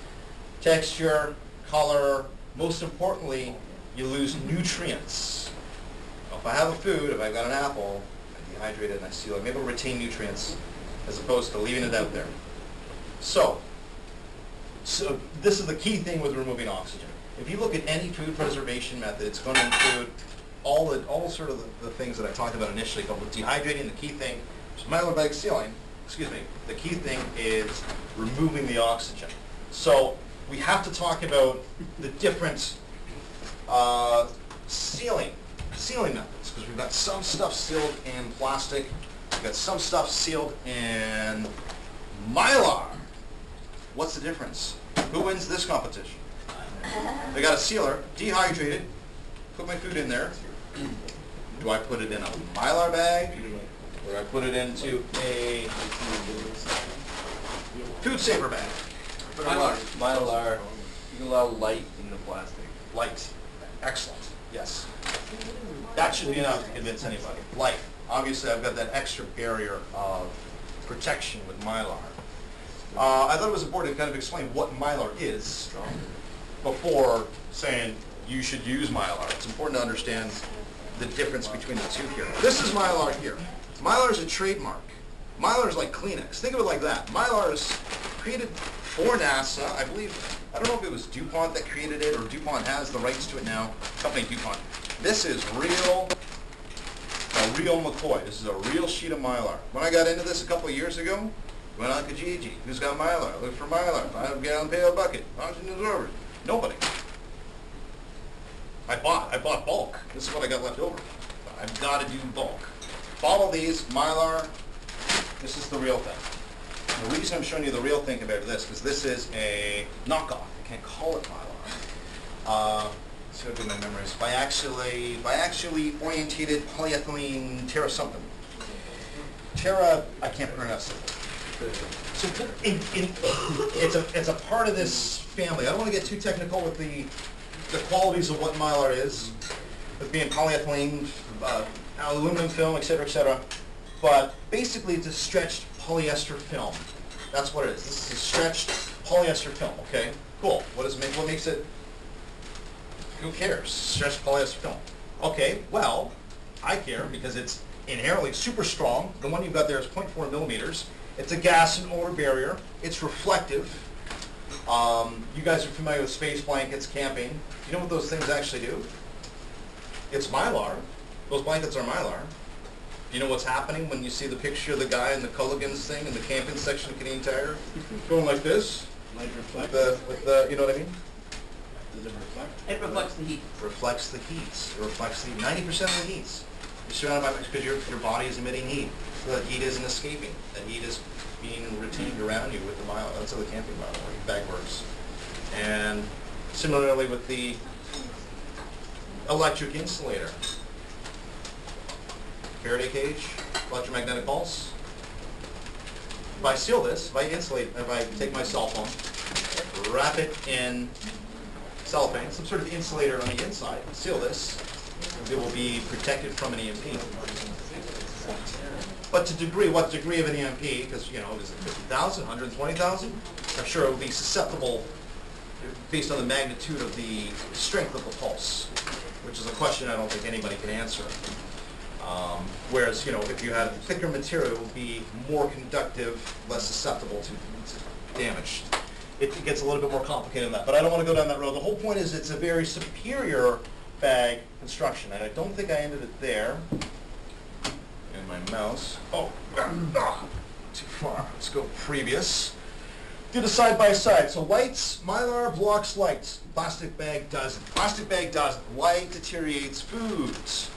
Texture, color, most importantly, you lose nutrients. If I have a food, if I've got an apple, I dehydrate it and I seal it, I'm able to retain nutrients as opposed to leaving it out there. So this is the key thing with removing oxygen. If you look at any food preservation method, it's going to include all sort of the things that I talked about initially, but with dehydrating, the key thing, Mylar bag sealing, the key thing is removing the oxygen. So we have to talk about the different sealing methods, because we've got some stuff sealed in plastic, we've got some stuff sealed in Mylar. What's the difference? Who wins this competition? They got a sealer, dehydrated, put my food in there. Do I put it in a Mylar bag, or do I put it into a food saver bag? Mylar. Mylar. You can allow light in the plastic. Light. Excellent. Yes. That should be enough to convince anybody. Light. Obviously, I've got that extra barrier of protection with Mylar. I thought it was important to kind of explain what Mylar is before saying you should use Mylar. It's important to understand the difference between the two here. This is Mylar here. Mylar is a trademark. Mylar is like Kleenex. Think of it like that. Mylar is created for NASA. I believe, I don't know if it was DuPont that created it, or DuPont has the rights to it now. Company DuPont. This is a real McCoy. This is a real sheet of Mylar. When I got into this a couple of years ago, went on Kijiji. Who's got Mylar? Look for Mylar. 5 gallon pail bucket. Oxygen absorbers. Nobody. I bought bulk. This is what I got left over. I've got to do bulk. Follow these, Mylar. This is the real thing. And the reason I'm showing you the real thing compared to this is this is a knockoff. I can't call it Mylar. Let's see what I do my memories. Biaxially orientated polyethylene Terra something. Terra, I can't pronounce it. So it's a part of this family. I don't want to get too technical with the qualities of what Mylar is, with being polyethylene, aluminum film, etc., but basically it's a stretched polyester film. That's what it is. This is a stretched polyester film, okay? Cool. What makes it? Who cares? Stretched polyester film. Okay, well, I care because it's inherently super strong. The one you've got there is 0.4 millimeters. It's a gas and odor barrier. It's reflective. You guys are familiar with space blankets, camping. Do you know what those things actually do? It's Mylar. Those blankets are Mylar. Do you know what's happening when you see the picture of the guy in the Culligan's thing in the camping section of Canadian Tire? Going like this? With the, you know what I mean? Does it reflect? It reflects the heat. Reflects the heat. It reflects the 90% of the heat. You're surrounded by, because your body is emitting heat. So that heat isn't escaping. That heat is being retained around you with the Mylar. That's how the camping bag works. And similarly with the electric insulator. Faraday cage, electromagnetic pulse. If I seal this, if I take my cell phone, wrap it in cellophane, some sort of insulator on the inside, seal this, it will be protected from an EMP. But what degree of an EMP, because, you know, is it 50,000, 120,000? I'm sure it would be susceptible based on the magnitude of the strength of the pulse, which is a question I don't think anybody can answer. Whereas, you know, if you had thicker material, it would be more conductive, less susceptible to damage. It gets a little bit more complicated than that, but I don't want to go down that road. The whole point is it's a very superior bag construction, and I don't think I ended it there. And my mouse. Oh, too far. Let's go previous. Do the side by side. So lights, Mylar blocks lights. Plastic bag doesn't. Plastic bag doesn't. Light deteriorates foods.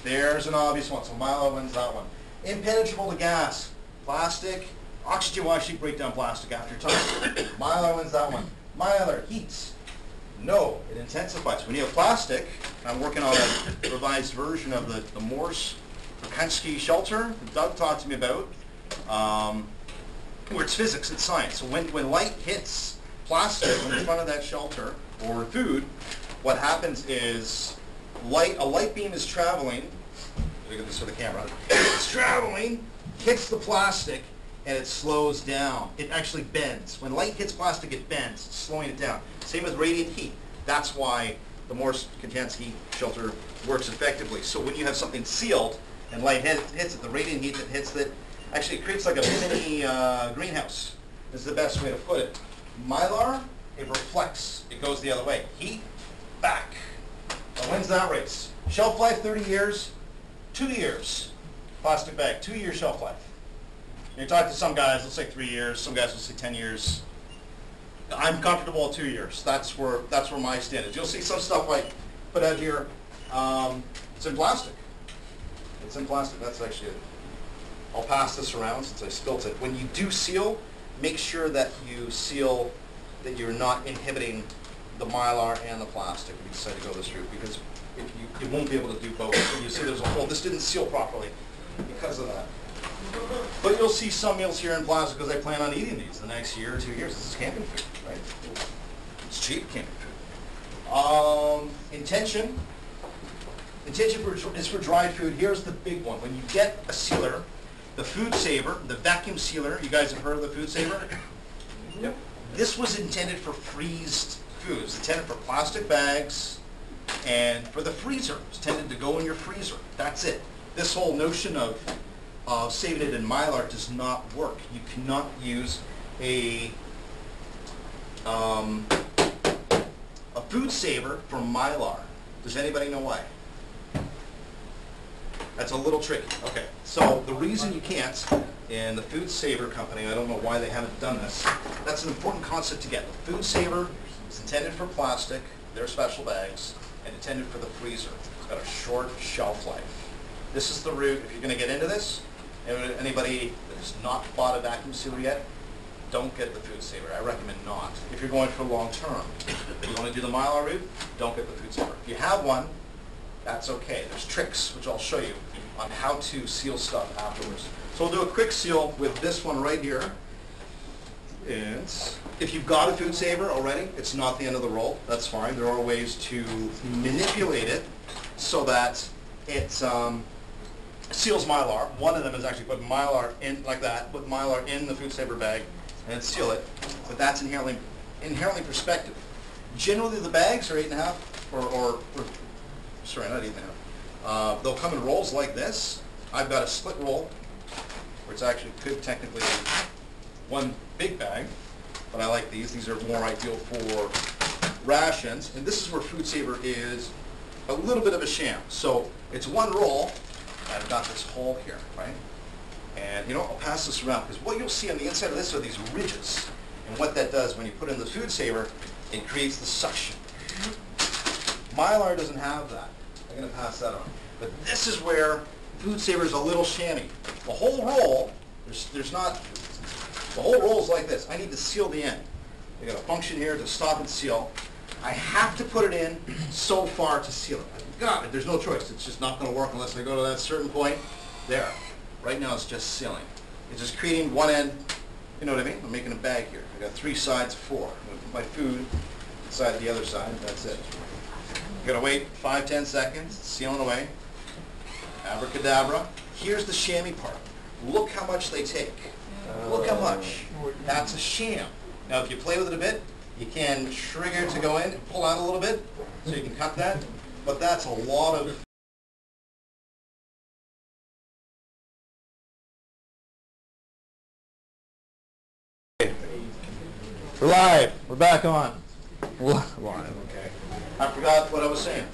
There's an obvious one. So Mylar wins that one. Impenetrable to gas. Plastic. Oxygen will actually break down plastic after time. Mylar wins that one. Mylar heats. No, it intensifies. When you have plastic, I'm working on a revised version of the Morse Krasinski shelter that Doug talked to me about, where it's physics, it's science. So when light hits plastic in front of that shelter or food, what happens is a light beam is traveling. Look at this for the camera. It's traveling, hits the plastic, and it slows down. It actually bends. When light hits plastic, it bends, slowing it down. Same with radiant heat. That's why the Morse Krasinski shelter works effectively. So when you have something sealed and light hits it, the radiant heat that hits it, actually it creates like a mini greenhouse. This is the best way to put it. Mylar, it reflects. It goes the other way. Heat back. Now, when's that race? Shelf life 30 years, 2 years. Plastic bag, 2 year shelf life. You talk to some guys, they'll say 3 years. Some guys will say 10 years. I'm comfortable at 2 years. That's where my stand is. You'll see some stuff like put out here. It's in plastic. It's in plastic. That's actually it. I'll pass this around since I spilt it. When you do seal, make sure that you seal that you're not inhibiting the Mylar and the plastic if you decide to go this route, because if you won't be able to do both. And you see there's a hole. This didn't seal properly because of that. But you'll see some meals here in plastic because I plan on eating these the next year or 2 years. This is camping food, right? It's cheap camping food. Intention is for dried food. Here's the big one. When you get a sealer, the food saver, the vacuum sealer, you guys have heard of the food saver? Yep. This was intended for freezed foods. It's intended for plastic bags and for the freezer. It's intended to go in your freezer. That's it. This whole notion of saving it in Mylar does not work. You cannot use a food saver for Mylar. Does anybody know why? That's a little tricky. Okay, so the reason you can't, and the food saver company, I don't know why they haven't done this, that's an important concept to get. The food saver is intended for plastic, they're special bags, and intended for the freezer. It's got a short shelf life. This is the route, if you're going to get into this, anybody that has not bought a vacuum sealer yet, don't get the food saver. I recommend not. If you're going for long term, if you want to do the Mylar route, don't get the food saver. If you have one, that's okay. There's tricks, which I'll show you, on how to seal stuff afterwards. So we'll do a quick seal with this one right here. If you've got a food saver already, it's not the end of the roll. That's fine. There are ways to manipulate it so that it seals Mylar. One of them is actually put Mylar in like that, put Mylar in the food saver bag and seal it. But that's inherently perspective. Generally, the bags are 8.5 or sorry, not 8.5. They'll come in rolls like this. I've got a split roll, where it's actually could technically one big bag, but I like these. These are more ideal for rations. And this is where food saver is a little bit of a sham. So it's one roll. I've got this hole here, right? And you know, I'll pass this around because what you'll see on the inside of this are these ridges. And what that does when you put in the food saver, it creates the suction. Mylar doesn't have that. I'm going to pass that on. But this is where food saver is a little shammy. The whole roll, there's not, the whole roll is like this. I need to seal the end. I got a function here to stop and seal. I have to put it in so far to seal it. I've got it. There's no choice. It's just not going to work unless I go to that certain point. There. Right now it's just sealing. It's just creating one end. You know what I mean? I'm making a bag here. I got 3 sides, 4. I'm going to put my food inside the other side. That's it. You're going to wait 5-10 seconds. It's sealing away. Abracadabra. Here's the chamois part. Look how much they take. Look how much. That's a sham. Now if you play with it a bit, you can trigger to go in and pull out a little bit, so you can cut that. But that's a lot of... We're live. We're back on. Live. Okay. I forgot what I was saying.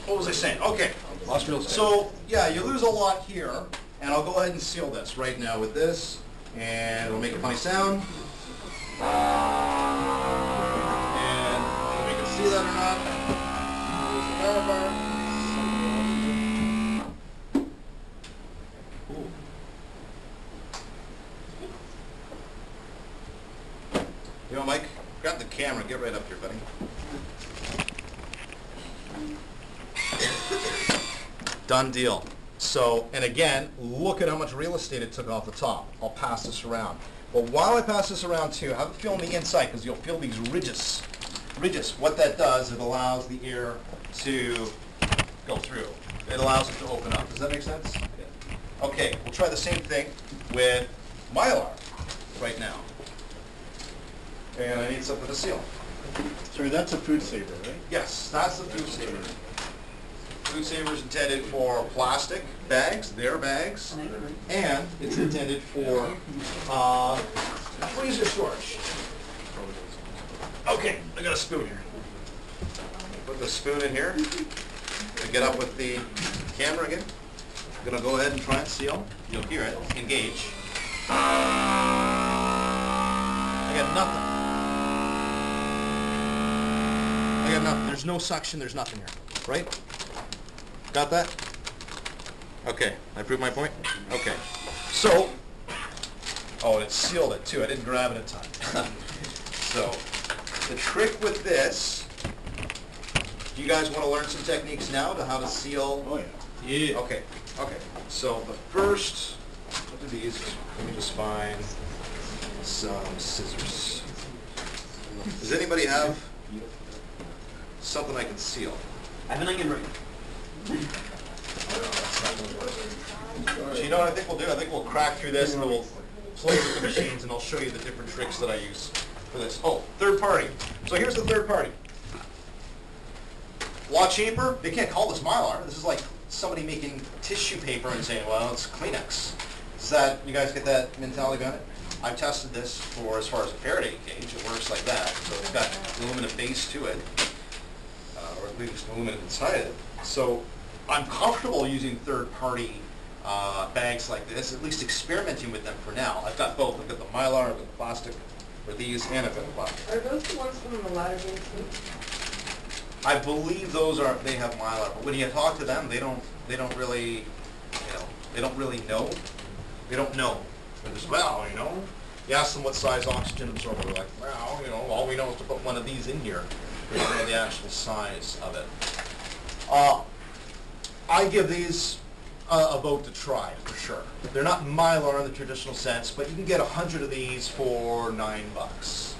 What was I saying? Okay. So, yeah, you lose a lot here, and I'll go ahead and seal this right now with this, and it'll make a funny sound. And whether we can see that or not, use the verifier. You know, Mike, grab the camera, get right up here, buddy. Done deal. So, and again, look at how much real estate it took off the top. I'll pass this around. But while I pass this around too, have a feel on the inside because you'll feel these ridges. Ridges, what that does, it allows the air to go through. It allows it to open up. Does that make sense? Yeah. Okay, we'll try the same thing with Mylar right now. And I need something to seal. Sorry, that's a food saver, right? Yes, that's the food saver. Food saver is intended for plastic bags, their bags, and it's intended for freezer storage. Okay, I got a spoon here. put the spoon in here. And get up with the camera again. I'm gonna go ahead and try and seal. You'll hear it. Engage. I got nothing. I got nothing. There's no suction. There's nothing here. Right? Got that? Okay. I proved my point? Okay. So, oh, it sealed it too. I didn't grab it in time. So, the trick with this, do you guys want to learn some techniques now to how to seal? Oh, yeah. Yeah. Okay. Okay. So the first, what are these? Let me just find some scissors. Does anybody have something I can seal? I have an onion ring. So you know what I think we'll do? I think we'll crack through this and then we'll play with the machines and I'll show you the different tricks that I use for this. Oh, third party. So here's the third party. A lot cheaper. They can't call this Mylar. This is like somebody making tissue paper and saying, well, it's Kleenex. Does that, you guys get that mentality about it? I've tested this for as far as a Faraday cage. It works like that. So it's got aluminum base to it, or at least aluminum inside it. So I'm comfortable using third-party bags like this, at least experimenting with them for now. I've got both. I've got the Mylar, I've got the plastic for these, and I've got the plastic. Are those the ones from the ladder game too? I believe those are, they have Mylar, but when you talk to them, they don't really, you know, they don't really know. They don't know. They're just, well, you know, you ask them what size oxygen absorber, they're like, well, you know, all we know is to put one of these in here. We don't know the actual size of it. I give these a vote to try, for sure. They're not Mylar in the traditional sense, but you can get 100 of these for $9.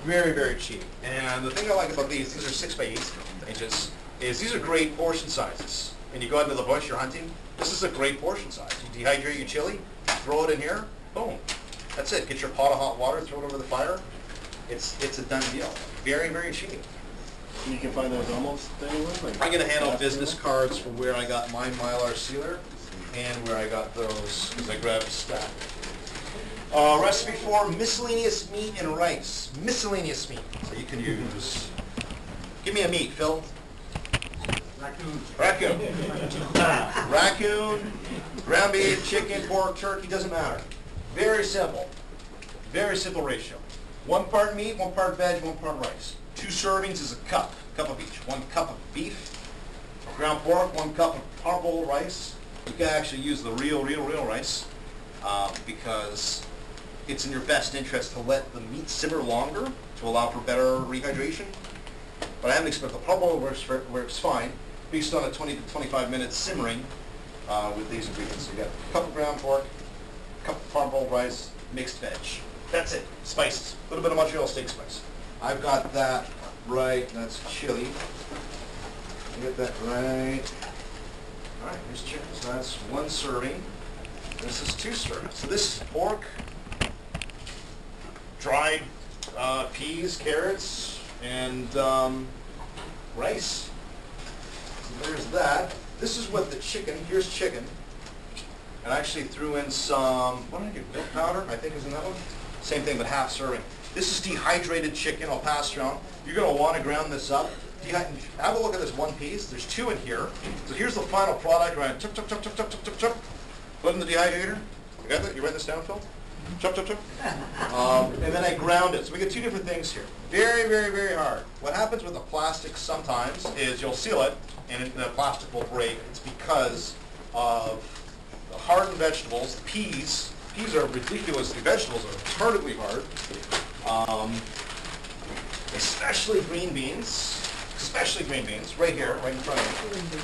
Very, very cheap. And the thing I like about these are 6 by 8 inches, is these are great portion sizes. When you go out into the bush, you're hunting, this is a great portion size. You dehydrate your chili, throw it in here, boom. That's it. Get your pot of hot water, throw it over the fire. It's a done deal. Very, very cheap. You can find those almost anywhere? Like I'm going to hand out business cards for where I got my Mylar sealer and where I got those, because I grabbed a stack. Recipe for miscellaneous meat and rice. Miscellaneous meat. So you can use, give me a meat, Phil. Raccoon. Raccoon. Raccoon, ground beef, chicken, pork, turkey, doesn't matter. Very simple. Very simple ratio. 1 part meat, 1 part veg, 1 part rice. 2 servings is a cup of each. 1 cup of beef, ground pork, 1 cup of parboiled rice. You can actually use the real rice because it's in your best interest to let the meat simmer longer to allow for better rehydration. But I haven't expected the parboiled works fine based on a 20 to 25 minutes simmering with these ingredients. So you got a cup of ground pork, a cup of parboiled rice, mixed veg. That's it. Spices. A little bit of Montreal steak spice. I've got that right. That's chili. Get that right. All right, here's chicken. So that's 1 serving. This is 2 servings. So this is pork, dried peas, carrots, and rice. So there's that. This is what the chicken, here's chicken. And I actually threw in some, what did I do, milk powder, I think is in that one? Same thing, but half serving. This is dehydrated chicken, I'll pass it around. You're going to want to ground this up. Have a look at this one piece. There's 2 in here. So here's the final product, right? Chop, chop, chop, chop, chop, chop, chop, chop. Put in the dehydrator. You got that? You write this down, Phil? Chop, chop, chop. And then I ground it. So we get 2 different things here. Very, very, very hard. What happens with the plastic sometimes is you'll seal it and the plastic will break. It's because of the hardened vegetables. The peas are ridiculously, vegetables are retardedly hard. Especially green beans. Especially green beans. Right here, right in front of you.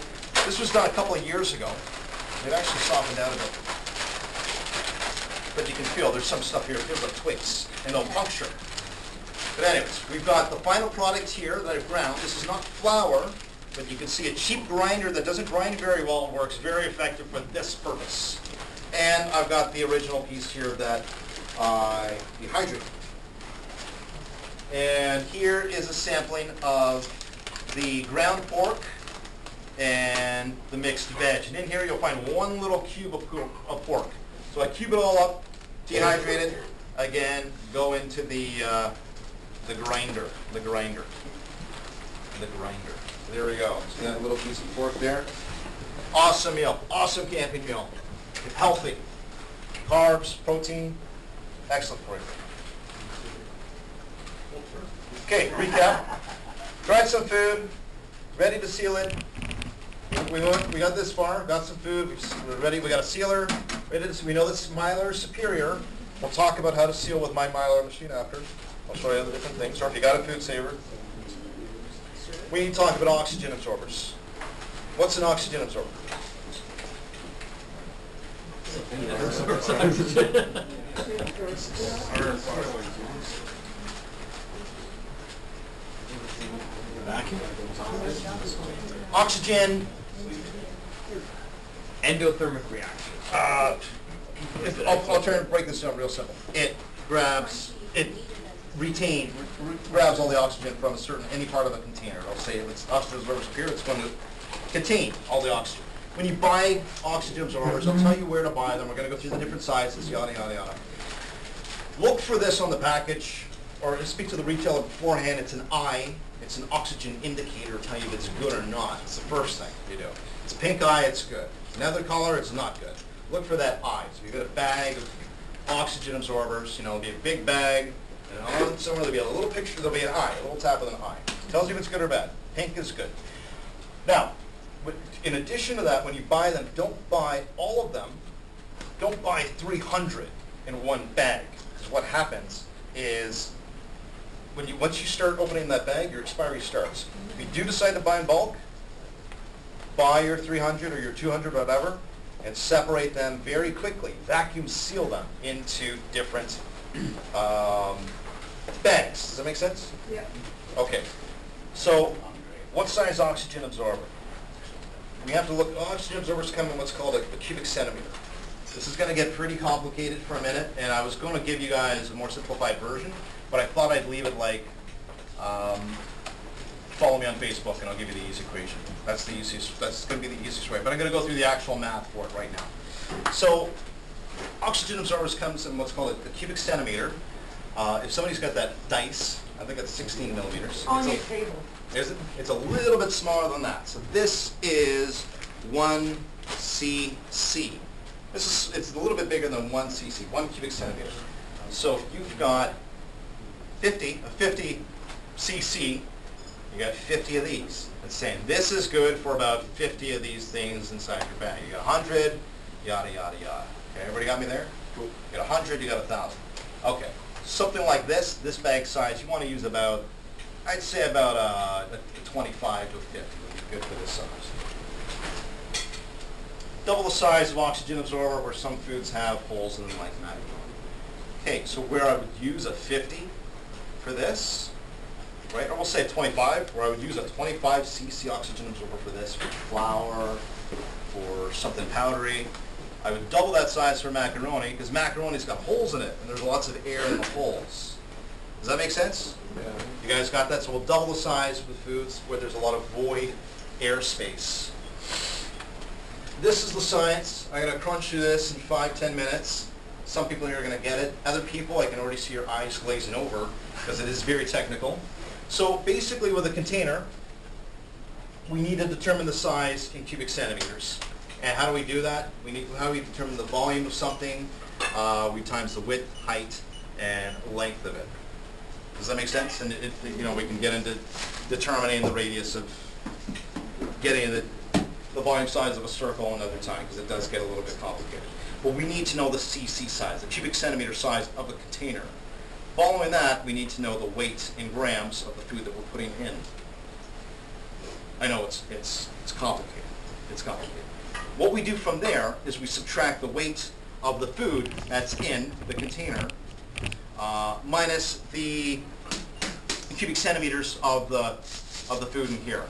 This was done a couple of years ago. They've actually softened out a bit. But you can feel there's some stuff here. It feels like twigs, and they'll puncture. But anyways, we've got the final product here that I've ground. This is not flour, but you can see a cheap grinder that doesn't grind very well. It works very effective for this purpose. And I've got the original piece here that I dehydrated. And here is a sampling of the ground pork and the mixed veg. And in here you'll find 1 little cube of pork. So I cube it all up, dehydrate it, again, go into the grinder. the grinder. There we go. See that little piece of pork there? Awesome meal. Awesome camping meal. Healthy. Carbs, protein, excellent for you. Okay, recap. Tried some food, ready to seal it. We got this far, got some food, we're ready, we got a sealer. We know this Mylar is superior. We'll talk about how to seal with my Mylar machine after. I'll show you the different things. Or if you got a food saver. We need to talk about oxygen absorbers. What's an oxygen absorber? Oxygen. Endothermic reaction. I'll try and break this down real simple. It grabs all the oxygen from any part of a container. I'll say if it's oxygen absorbers here, it's going to contain all the oxygen. When you buy oxygen absorbers, I'll tell you where to buy them. We're going to go through the different sizes, yada, yada, yada. Look for this on the package, or speak to the retailer beforehand. It's an I. It's an oxygen indicator to tell you if it's good or not. It's the first thing you do. It's a pink eye, it's good. Another color, it's not good. Look for that eye. So you get a bag of oxygen absorbers. It'll be a big bag, and on somewhere there'll be a little picture, there'll be an eye, a little tap with an eye. Tells you if it's good or bad. Pink is good. Now, in addition to that, when you buy them, don't buy all of them. Don't buy 300 in one bag. Because what happens is, once you start opening that bag, your expiry starts. If you do decide to buy in bulk, buy your 300 or your 200 or whatever, and separate them very quickly. Vacuum seal them into different bags. Does that make sense? Yeah. Okay. So, what size oxygen absorber? We have to look. Oxygen absorbers come in what's called a cubic centimeter. This is going to get pretty complicated for a minute, and I was going to give you guys a more simplified version, but I thought I'd leave it like, follow me on Facebook and I'll give you the easy equation. That's the easiest, that's going to be the easiest way, but I'm going to go through the actual math for it right now. So, oxygen absorbers comes in what's called a cubic centimeter. If somebody's got that dice, I think that's 16 millimeters. On your table. Is it? It's a little bit smaller than that. So this is 1 cc. It's a little bit bigger than 1 cc, 1 cubic centimeter. So if you've got 50 cc, you got 50 of these. It's saying this is good for about 50 of these things inside your bag. You got 100, yada, yada, yada. Okay, everybody got me there? Cool. You got 100, you got 1,000. Okay, something like this bag size, you want to use about, I'd say about a 25 to a 50 would be good for this size. Double the size of oxygen absorber where some foods have holes in them like macaroni. Okay, so where I would use a 50 for this, right, or we'll say a 25, where I would use a 25 cc oxygen absorber for this, for flour, for something powdery. I would double that size for macaroni, because macaroni's got holes in it, and there's lots of air in the holes. Does that make sense? Yeah. You guys got that? So we'll double the size with foods where there's a lot of void airspace. This is the science. I'm going to crunch through this in 5-10 minutes. Some people here are going to get it. Other people, I can already see your eyes glazing over because it is very technical. So basically with a container, we need to determine the size in cubic centimeters. And how do we do that? How do we determine the volume of something? We times the width, height, and length of it. Does that make sense? And we can get into determining the radius of getting the volume size of a circle another time, because it does get a little bit complicated. But we need to know the cc size, the cubic centimeter size of a container. Following that, we need to know the weight in grams of the food that we're putting in. I know it's complicated. It's complicated. What we do from there is we subtract the weight of the food that's in the container minus the cubic centimeters of the food in here.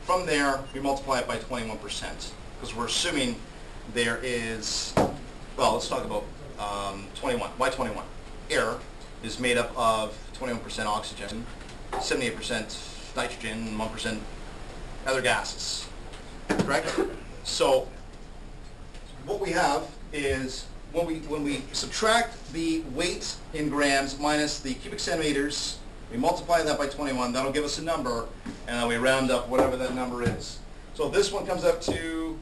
From there, we multiply it by 21%, because we're assuming there is, well, let's talk about 21. Why 21? Air is made up of 21% oxygen, 78% nitrogen, 1% other gases. Correct? So what we have is when we subtract the weight in grams minus the cubic centimeters We multiply that by 21, that'll give us a number, and then we round up whatever that number is. So this one comes up to,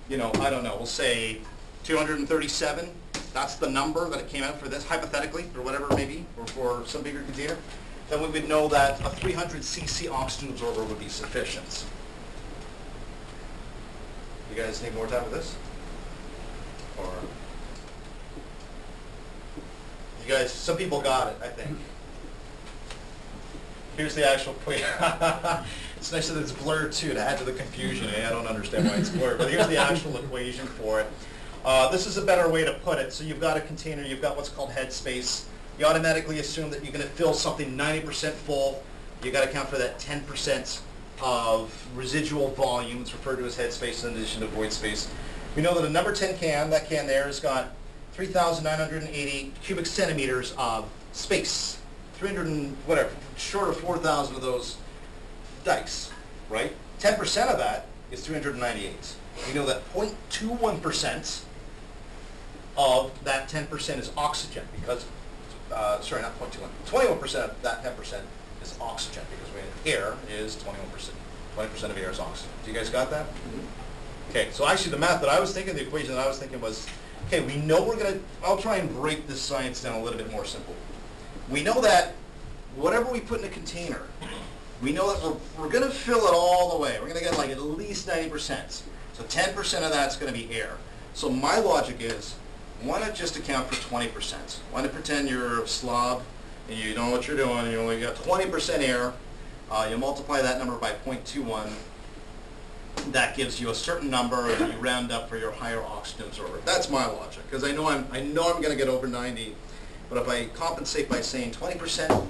you know, I don't know, we'll say 237. That's the number that it came out for this, hypothetically, or whatever it may be, or for some bigger container. Then we would know that a 300 cc oxygen absorber would be sufficient. You guys need more time with this? Or you guys, some people got it, I think. Here's the actual equation. It's nice that it's blurred too, to add to the confusion. I don't understand why it's blurred, but here's the actual equation for it. This is a better way to put it. So you've got a container, you've got what's called head space. You automatically assume that you're going to fill something 90% full. You've got to account for that 10% of residual volume. It's referred to as head space in addition to void space. We know that a number 10 can, that can there, has got 3,980 cubic centimeters of space. 300 and whatever, short of 4,000 of those dice, right? 10% of that is 398. We know that 0.21% of that 10% is oxygen because, sorry, not 0.21, 21% of that 10% is oxygen because air is 21%. 20% of air is oxygen. Do you guys got that? Mm-hmm. Okay, so actually the math that I was thinking, the equation that I was thinking was, okay, we know we're going to, I'll try and break this science down a little bit more simple. We know that whatever we put in a container, we know that we're going to fill it all the way. We're going to get like at least 90%. So 10% of that's going to be air. So my logic is, why not just account for 20%? Why not pretend you're a slob and you know what you're doing, you only got 20% air, you multiply that number by 0.21, that gives you a certain number and you round up for your higher oxygen absorber. That's my logic, because I know I'm going to get over 90, but if I compensate by saying 20%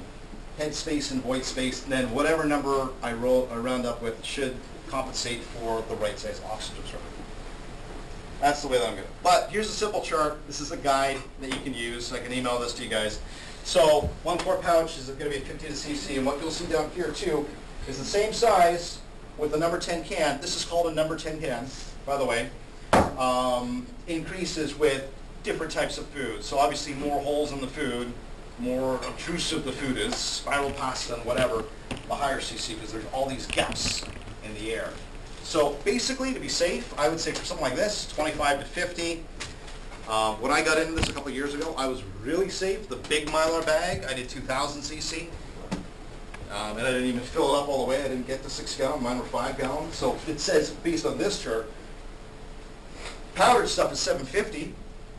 head space and void space, then whatever number I round up with should compensate for the right size oxygen absorber. That's the way that I'm going to. But here's a simple chart. This is a guide that you can use. I can email this to you guys. So 1 quart pouch is going to be 50 cc, and what you'll see down here too is the same size with the number 10 can. This is called a number 10 can, by the way. Increases with different types of food. So obviously more holes in the food, more obtrusive the food is, spiral pasta and whatever, the higher cc because there's all these gaps in the air. So basically, to be safe, I would say for something like this, 25 to 50. When I got into this a couple of years ago, I was really safe. The big Mylar bag, I did 2,000 cc. And I didn't even fill it up all the way. I didn't get to 6 gallon. Mine were 5 gallon. So it says, based on this chart, powdered stuff is 750.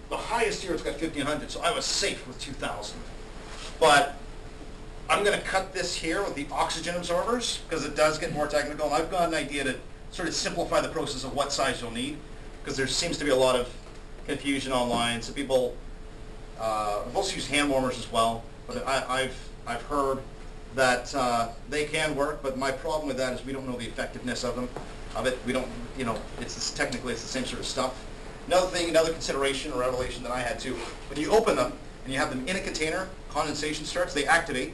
The highest here it's got 1,500. So I was safe with 2,000. But I'm going to cut this here with the oxygen absorbers because it does get more technical. And I've got an idea to sort of simplify the process of what size you'll need because there seems to be a lot of confusion online. So people also use hand warmers as well. But I've heard that they can work, but my problem with that is we don't know the effectiveness of it. We don't, you know, technically it's the same sort of stuff. Another thing, another consideration or revelation that I had too, when you open them and you have them in a container, condensation starts, they activate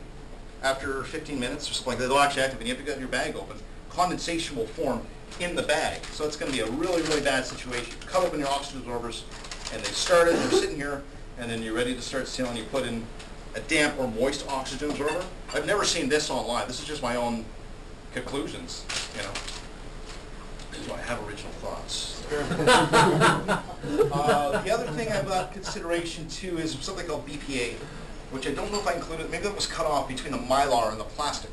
after 15 minutes or something like that. They'll actually activate. You have to get your bag open. Condensation will form in the bag. So it's going to be a really, really bad situation. Cut open your oxygen absorbers and they started, they're sitting here, and then you're ready to start sealing. You put in a damp or moist oxygen absorber. I've never seen this online. This is just my own conclusions, you know. This is why I have original thoughts. The other thing I've got consideration too is something called BPA, which I don't know if I included. Maybe that was cut off between the Mylar and the plastic.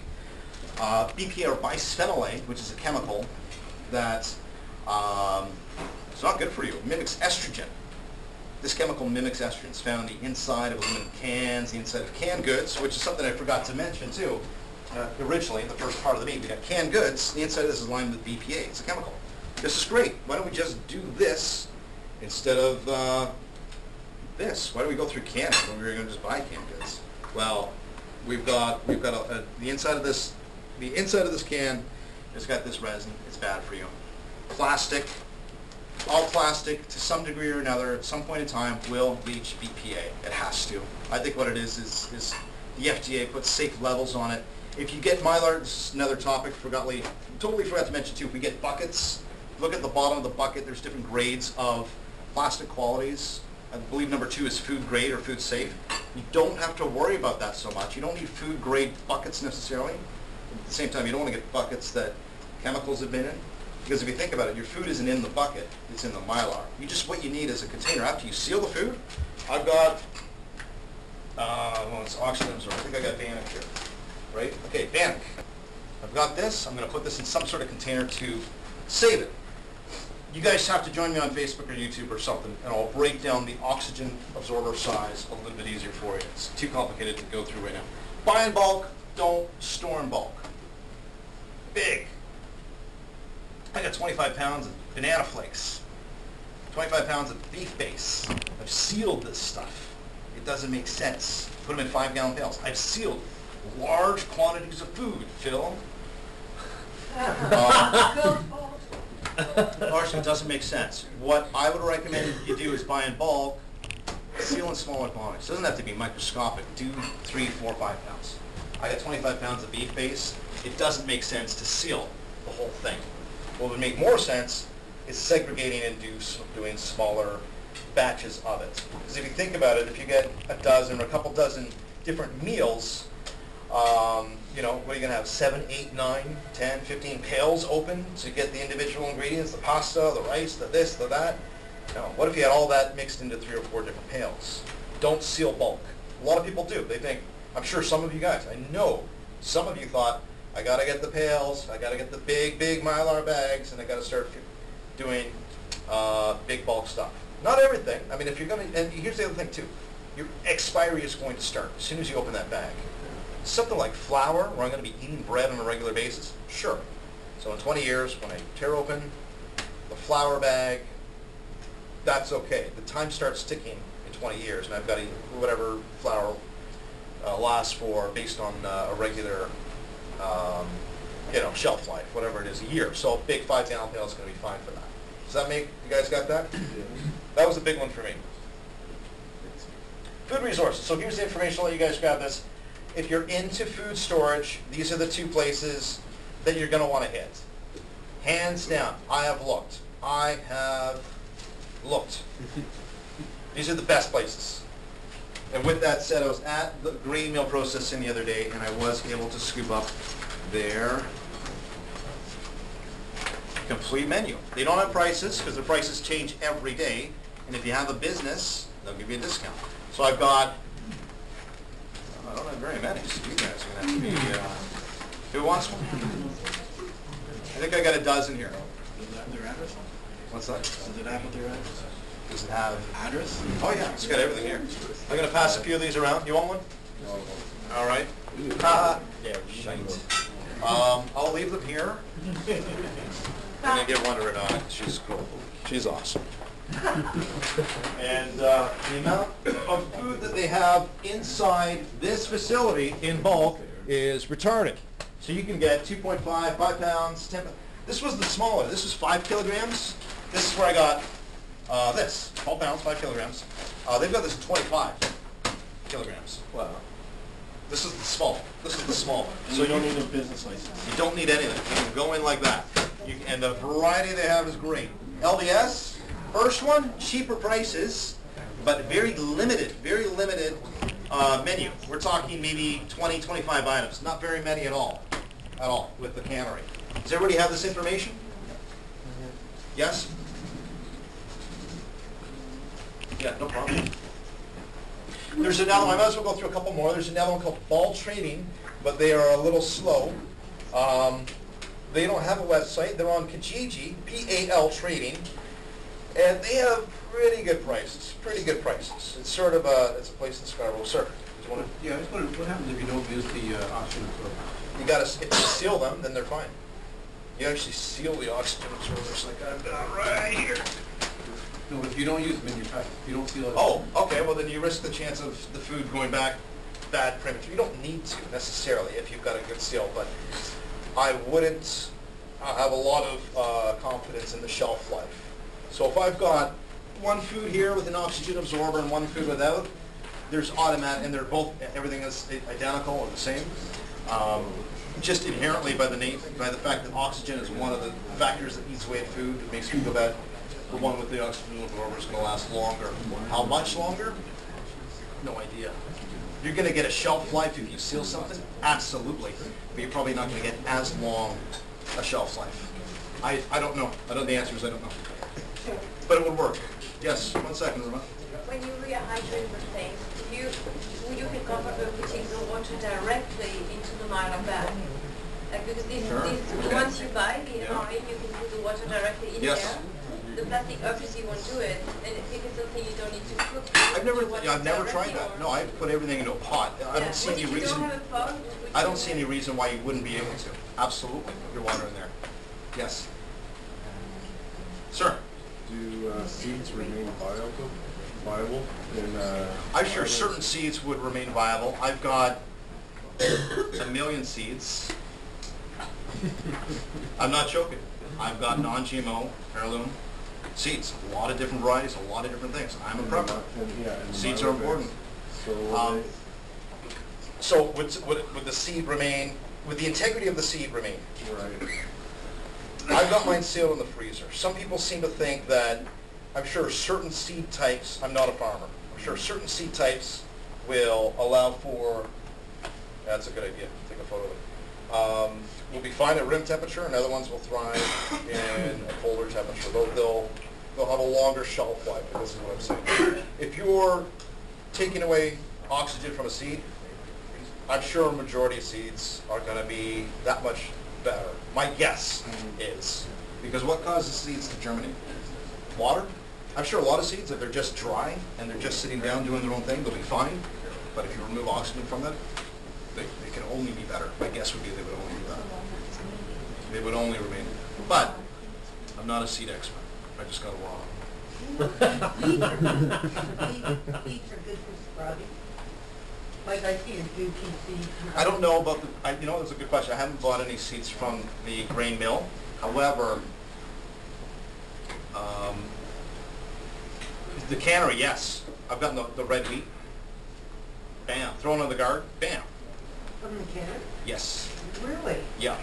BPA or bisphenol, which is a chemical that it's not good for you. It mimics estrogen. This chemical mimics estrogen. It's found in the inside of aluminum cans, the inside of canned goods, which is something I forgot to mention too. Originally, the first part of the meat, we got canned goods. The inside of this is lined with BPA. It's a chemical. This is great. Why don't we just do this instead of this? Why do we go through Canada when we were going to just buy canned goods? Well, we've got the inside of this. The inside of this can has got this resin. It's bad for you. Plastic, all plastic to some degree or another at some point in time will reach BPA. It has to. I think what it is the FDA puts safe levels on it. If you get Mylar, this is another topic, totally forgot to mention too, if we get buckets, look at the bottom of the bucket, there's different grades of plastic qualities. I believe number 2 is food grade or food safe. You don't have to worry about that so much. You don't need food grade buckets necessarily. At the same time, you don't want to get buckets that chemicals have been in. Because if you think about it, your food isn't in the bucket, it's in the Mylar. What you need is a container. After you seal the food, I've got, well, it's oxygen absorber. I think I got Vanek here, right? Okay, Vanek. I've got this. I'm going to put this in some sort of container to save it. You guys have to join me on Facebook or YouTube or something, and I'll break down the oxygen absorber size a little bit easier for you. It's too complicated to go through right now. Buy in bulk, don't store in bulk. Big. I got 25 pounds of banana flakes, 25 pounds of beef base. I've sealed this stuff. It doesn't make sense. Put them in 5-gallon pails. I've sealed large quantities of food, Phil. Largely, it doesn't make sense. What I would recommend you do is buy in bulk, seal in smaller quantities. It doesn't have to be microscopic. Do 3, 4, 5 pounds. I got 25 pounds of beef base. It doesn't make sense to seal the whole thing. What would make more sense is segregating and doing smaller batches of it. Because if you think about it, if you get a dozen or a couple dozen different meals, you know, what are you going to have, 7, 8, 9, 10, 15 pails open to get the individual ingredients, the pasta, the rice, the this, the that? No. What if you had all that mixed into 3 or 4 different pails? Don't seal bulk. A lot of people do. They think, I'm sure some of you guys, I know some of you thought, I got to get the pails, I got to get the big Mylar bags, and I got to start doing big bulk stuff. Not everything. I mean, if you're going to, and here's the other thing too, your expiry is going to start as soon as you open that bag. Something like flour, where I'm going to be eating bread on a regular basis, sure. So in 20 years, when I tear open the flour bag, that's okay. The time starts ticking in 20 years, and I've got to eat whatever flour lasts for based on a regular, you know, shelf life, whatever it is, a year. So a big 5-gallon pail is going to be fine for that. Does that make, you guys got that? That was a big one for me. Food resources. So here's the information. I'll let you guys grab this. If you're into food storage, these are the 2 places that you're going to want to hit. Hands down, I have looked. I have looked. These are the best places. And with that said, I was at the grain mill processing the other day, and I was able to scoop up their complete menu. They don't have prices, because the prices change every day. And if you have a business, they'll give you a discount. So I've got, I don't have very many, so you guys are going to have to be, who wants one? I think I got a dozen here. Does it have their address? What's that? Does it have their address? Does it have Address? Oh yeah, it's got everything here. I'm going to pass a few of these around. You want one? All right. Yeah, shite. I'll leave them here. I'm going to give one to Renata. She's cool. She's awesome. And the amount of food that they have inside this facility in bulk is retarded. So you can get 2.5, 5 pounds, 10 pounds. This was the smaller. This was 5 kilograms. This is where I got this, 12 pounds, 5 kilograms. They've got this at 25 kilograms. Wow. This is the small. This is the small one. So you don't need a business license. You don't need anything. You can go in like that. And the variety they have is great. LDS, first one, cheaper prices, but very limited menu. We're talking maybe 20, 25 items. Not very many at all with the cannery. Does everybody have this information? Yes? Yeah, no problem. There's another one, I might as well go through a couple more. There's another one called Ball Trading, but they are a little slow. They don't have a website. They're on Kijiji, P-A-L Trading, and they have pretty good prices. It's sort of it's a place in Scarborough. Sir, do you want to? Yeah, I just wondered, what happens if you don't use the oxygen absorber? You got to, if you seal them, then they're fine. You actually seal the oxygen absorbers like I've done right here. No, but if you don't use them in your type, if you don't seal it. Oh, okay. Well, then you risk the chance of the food going back bad premature. You don't need to necessarily if you've got a good seal, but I wouldn't have a lot of confidence in the shelf life. So if I've got one food here with an oxygen absorber and one food without, there's automatic, and they're both, everything is identical or the same. Just inherently by the fact that oxygen is one of the factors that eats away at food, it makes food go bad. The one with the oxygen absorber is going to last longer. How much longer? No idea. You're going to get a shelf life if you seal something? Absolutely. But you're probably not going to get as long a shelf life. I don't know. The answer is I don't know. But it would work. Yes, 1 second, Rima. When you rehydrate the things, would you feel comfortable putting the water directly into the Mylar bag? Like, because these once you buy the MRE, you can put the water directly in there. The plastic obviously won't do it, and if it's something you don't need to cook. I've never tried that. No, I put everything into a pot. I don't see any reason. I don't see any reason why you wouldn't be able to. Absolutely, your water in there. Yes. Sir. Do seeds remain viable in? I'm sure certain seeds would remain viable. I've got 1 million seeds. I'm not joking. I've got non-GMO heirloom seeds, a lot of different varieties, a lot of different things. I'm a prepper. Seeds are important. So would the seed remain? Would the integrity of the seed remain? Right. I've got mine sealed in the freezer. Some people seem to think that, I'm sure certain seed types, I'm not a farmer, I'm sure certain seed types will allow for, that's a good idea, take a photo of it, will be fine at room temperature, and other ones will thrive in a colder temperature. They'll have a longer shelf life, and this is what I'm saying. If you're taking away oxygen from a seed, I'm sure a majority of seeds are going to be that much better. My guess is, because what causes seeds to germinate? Water? I'm sure a lot of seeds, if they're just dry and they're just sitting down doing their own thing, they'll be fine. But if you remove oxygen from them, they can only be better. My guess would be they would only be better. They would only remain. But I'm not a seed expert. I just got it wrong. Beets are good for sprouting. Like I see a dookie seed. I don't know about the, you know, that's a good question. I haven't bought any seeds from the grain mill. However, the cannery, yes. I've gotten the red wheat. Bam. Thrown in the garden. Bam. From the cannery? Yes. Really? Yeah.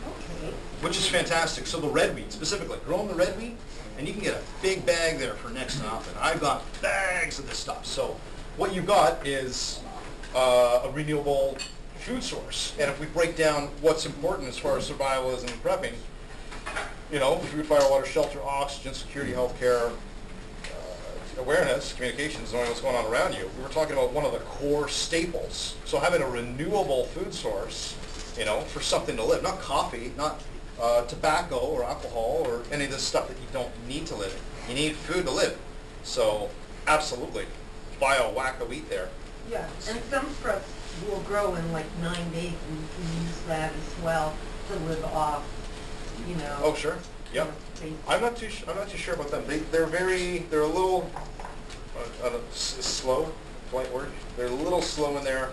Okay. Which is fantastic. So the red wheat, specifically, growing the red wheat, and you can get a big bag there for next to nothing. I've got bags of this stuff. So what you've got is a renewable food source. And if we break down what's important as far as survivalism and prepping, you know, food, fire, water, shelter, oxygen, security, healthcare, awareness, communications, knowing what's going on around you. We were talking about one of the core staples. So having a renewable food source, you know, for something to live, not coffee, not tobacco or alcohol or any of this stuff that you don't need to live. You need food to live. So absolutely, buy a whack of wheat there. Yeah, and some sprouts will grow in like 9 days, and you can use that as well to live off, you know. Oh sure, yep. I'm not too sure about them. They're a little slow, polite word. They're a little slow in there.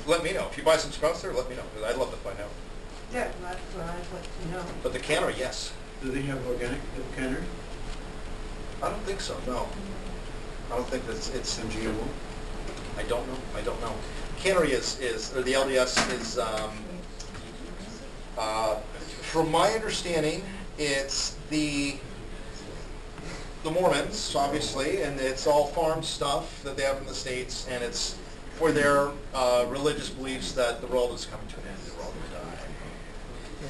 Let me know if you buy some sprouts there. Let me know because I'd love to find out. Yeah, that's what I'd like to know. But the cannery, yes. Do they have organic cannery? I don't think so. No, I don't think it's GMO. I don't know. Cannery is or the LDS is. From my understanding, it's the Mormons, obviously, and it's all farm stuff that they have in the States, and it's for their religious beliefs that the world is coming to an end, the world will die.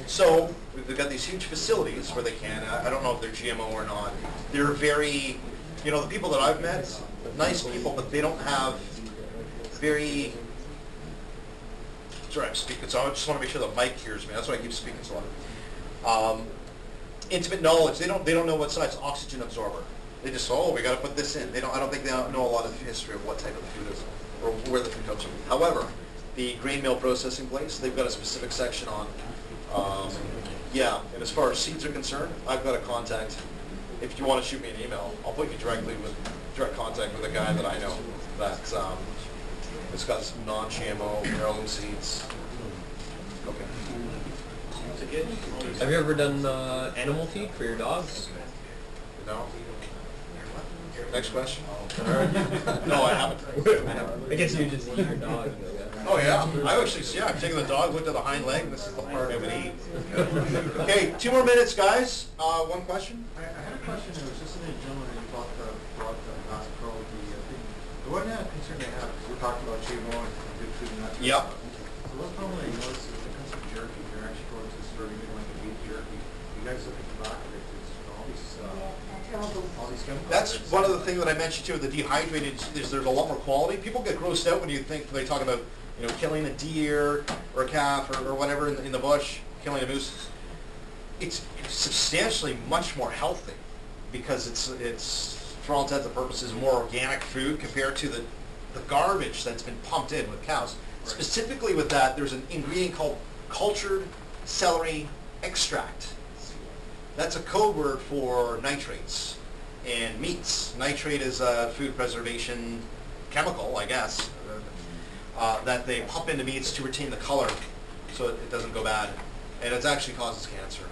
So they've got these huge facilities where they can, I don't know if they're GMO or not, they're very, you know, the people that I've met, nice people, but they don't have very, sorry, I'm speaking, so I just want to make sure the mic hears me. That's why I keep speaking so loud. Intimate knowledge. They don't know what size oxygen absorber. They just say, oh, we got to put this in. I don't think they know a lot of the history of what type of food is or where the food comes from. However, the grain mill processing place, they've got a specific section on. Yeah, and as far as seeds are concerned, I've got a contact. If you want to shoot me an email, I'll put you directly with direct contact with a guy that I know that. It's got some non-GMO heirloom seeds. Okay. Have you ever done animal feed for your dogs? No. Next question. No, I haven't. I guess you just eat your dog. Oh, yeah. I've actually, yeah, I've taken the dog, looked at the hind leg, and this is the part I would eat. Okay, 2 more minutes, guys. One question? I had a question. I was just in a gentleman and you brought the Bass Pro. The one concern I have, because we're talking about GMO and good food and that. Yep. So one problem I noticed is when it comes to jerky, you're actually going to sort of like a beef jerky. You guys look at the back of it, it's all these chemicals. That's one of the things that I mentioned too, the dehydrated, is there's a lot more quality. People get grossed out when they talk about, you know, killing a deer or a calf or whatever in the bush, killing a moose. It's substantially much more healthy because it's for all intents and purposes more organic food compared to the garbage that's been pumped in with cows. Right. Specifically with that, there's an ingredient called cultured celery extract. That's a code word for nitrates and meats. Nitrate is a food preservation chemical, I guess, that they pump into meats to retain the color so it doesn't go bad. And it actually causes cancer.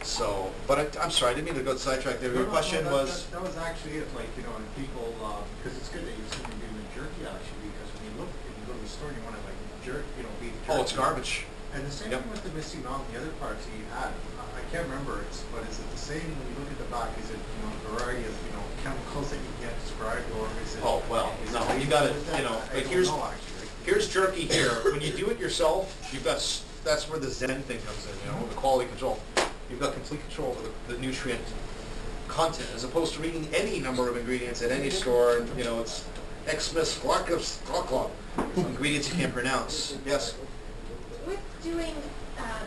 So, but I'm sorry, I didn't mean to go sidetrack there. Your question was... That was actually it, like, you know, and people, because it's good that you're sitting doing the jerky, actually, because when you look, if you go to the store and you want to, like, jerk, you know, beef jerky. Oh, it's garbage. And the same thing with the missing out, the other parts that you had. I can't remember, but is it the same when you look at the back? Is it, you know, a variety of, you know, chemicals that you can't describe, or is it... Oh, well, no, you got it, you know, like here's jerky here. When you do it yourself, you've got, that's where the Zen thing comes in, you know, the quality control. You've got complete control over the nutrient content, as opposed to reading any number of ingredients at any store, and, you know, it's Xmas, ingredients you can't pronounce. Yes? With doing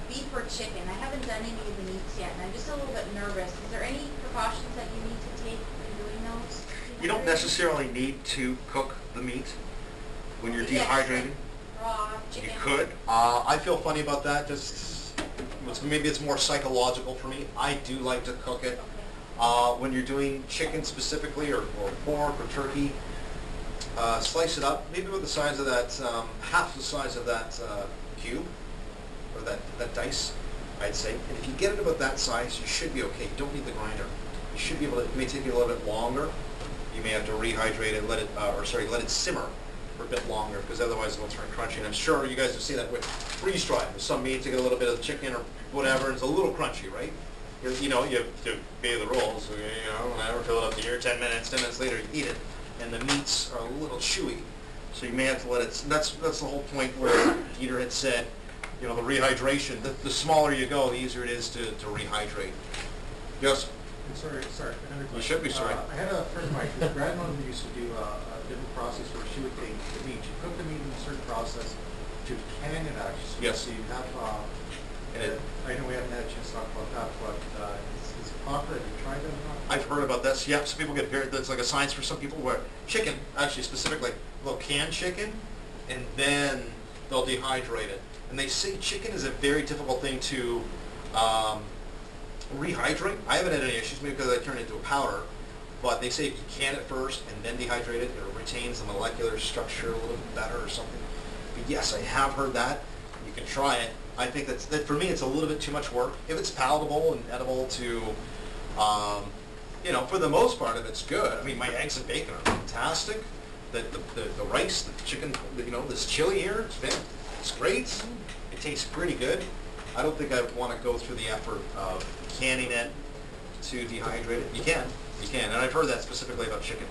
beef or chicken, I haven't done any of the meats yet, and I'm just a little bit nervous. Is there any precautions that you need to take in doing those? You don't necessarily need to cook the meat when you're dehydrating. Raw chicken. You could. I feel funny about that. Maybe it's more psychological for me. I do like to cook it. When you're doing chicken specifically, or pork or turkey, slice it up, maybe with the size of that, half the size of that cube, or that dice, I'd say. And if you get it about that size, you should be okay. You don't need the grinder. You should be able to, it may take you a little bit longer. You may have to rehydrate it, let it simmer for a bit longer, because otherwise it will turn crunchy. And I'm sure you guys have seen that with freeze dry. With some meat, to get a little bit of chicken or whatever, it's a little crunchy, right? You know, you have to obey the rules. So, you know, whenever fill it up to here, 10 minutes later you eat it, and the meats are a little chewy. So you may have to let it, that's the whole point where Peter had said, you know, the rehydration, the smaller you go, the easier it is to rehydrate. Yes? Sorry, another question. You should be sorry. I had a friend of mine, his grandmother used to do a different process where she would take the meat, she cooked the meat in a certain process to can it actually. Yes. So you have, I know we haven't had a chance to talk about that, but is it proper? Have you tried that or not? I've heard about this. Yeah, some people get very, that's like a science for some people where chicken, actually specifically, they'll can chicken and then they'll dehydrate it. And they say chicken is a very difficult thing to rehydrate. I haven't had any issues, maybe because I turned it into a powder, but they say if you can it first and then dehydrate it, it retains the molecular structure a little bit better or something. But yes, I have heard that. You can try it. I think that for me it's a little bit too much work. If it's palatable and edible to, you know, for the most part, if it's good. I mean, my eggs and bacon are fantastic. The rice, the chicken, you know, this chili here, it's great. It tastes pretty good. I don't think I would want to go through the effort of canning it to dehydrate it. You can, and I've heard that specifically about chicken.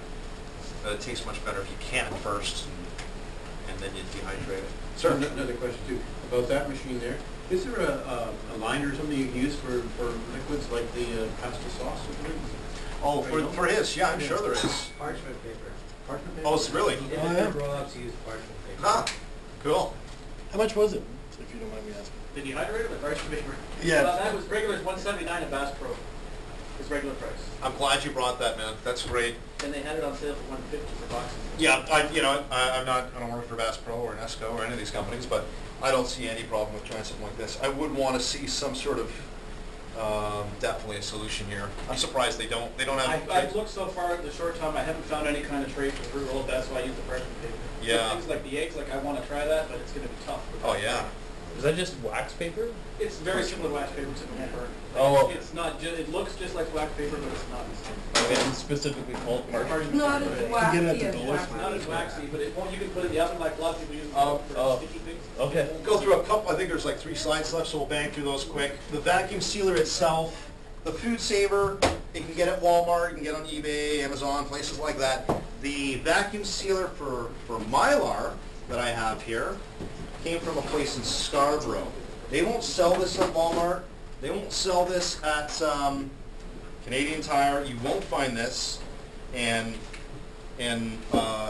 That it tastes much better if you can it first, and then you dehydrate it. Sir? Another question too, about that machine there. Is there a liner or something you can use for liquids like the pasta sauce or something? Oh, for his, yeah, I'm sure there is. Parchment paper. Parchment paper? Oh, it's really? Roll-ups use parchment paper. Ah, cool. How much was it, if you don't mind me asking? Did you hydrate it with parchment paper? Yeah. That was regular is $179 at Bass Pro. His regular price. I'm glad you brought that, man. That's great. And they had it on sale for $150 per box. Yeah, I don't work for Bass Pro or Nesco or any of these companies, but I don't see any problem with trying something like this. I would want to see some sort of definitely a solution here. I'm surprised they don't have. I've looked so far in the short time. I haven't found any kind of tray for fruit roll. That's why I use the parchment paper. Yeah. Things like the eggs, like I want to try that, but it's going to be tough. Oh yeah. Is that just wax paper? It's very similar to wax paper, except it burn. Oh. It's not just, it looks just like wax paper, but it's not the same. Okay, and specifically called parchment. Not as waxy as It's not as waxy, but it won't, you can put it in the oven like a lot of people use it for sticky things. Okay. Go through a couple, I think there's like 3 slides left, so we'll bang through those quick. The vacuum sealer itself, the food saver, you can get at Walmart, you can get on eBay, Amazon, places like that. The vacuum sealer for Mylar that I have here came from a place in Scarborough. They won't sell this at Walmart. They won't sell this at Canadian Tire. You won't find this in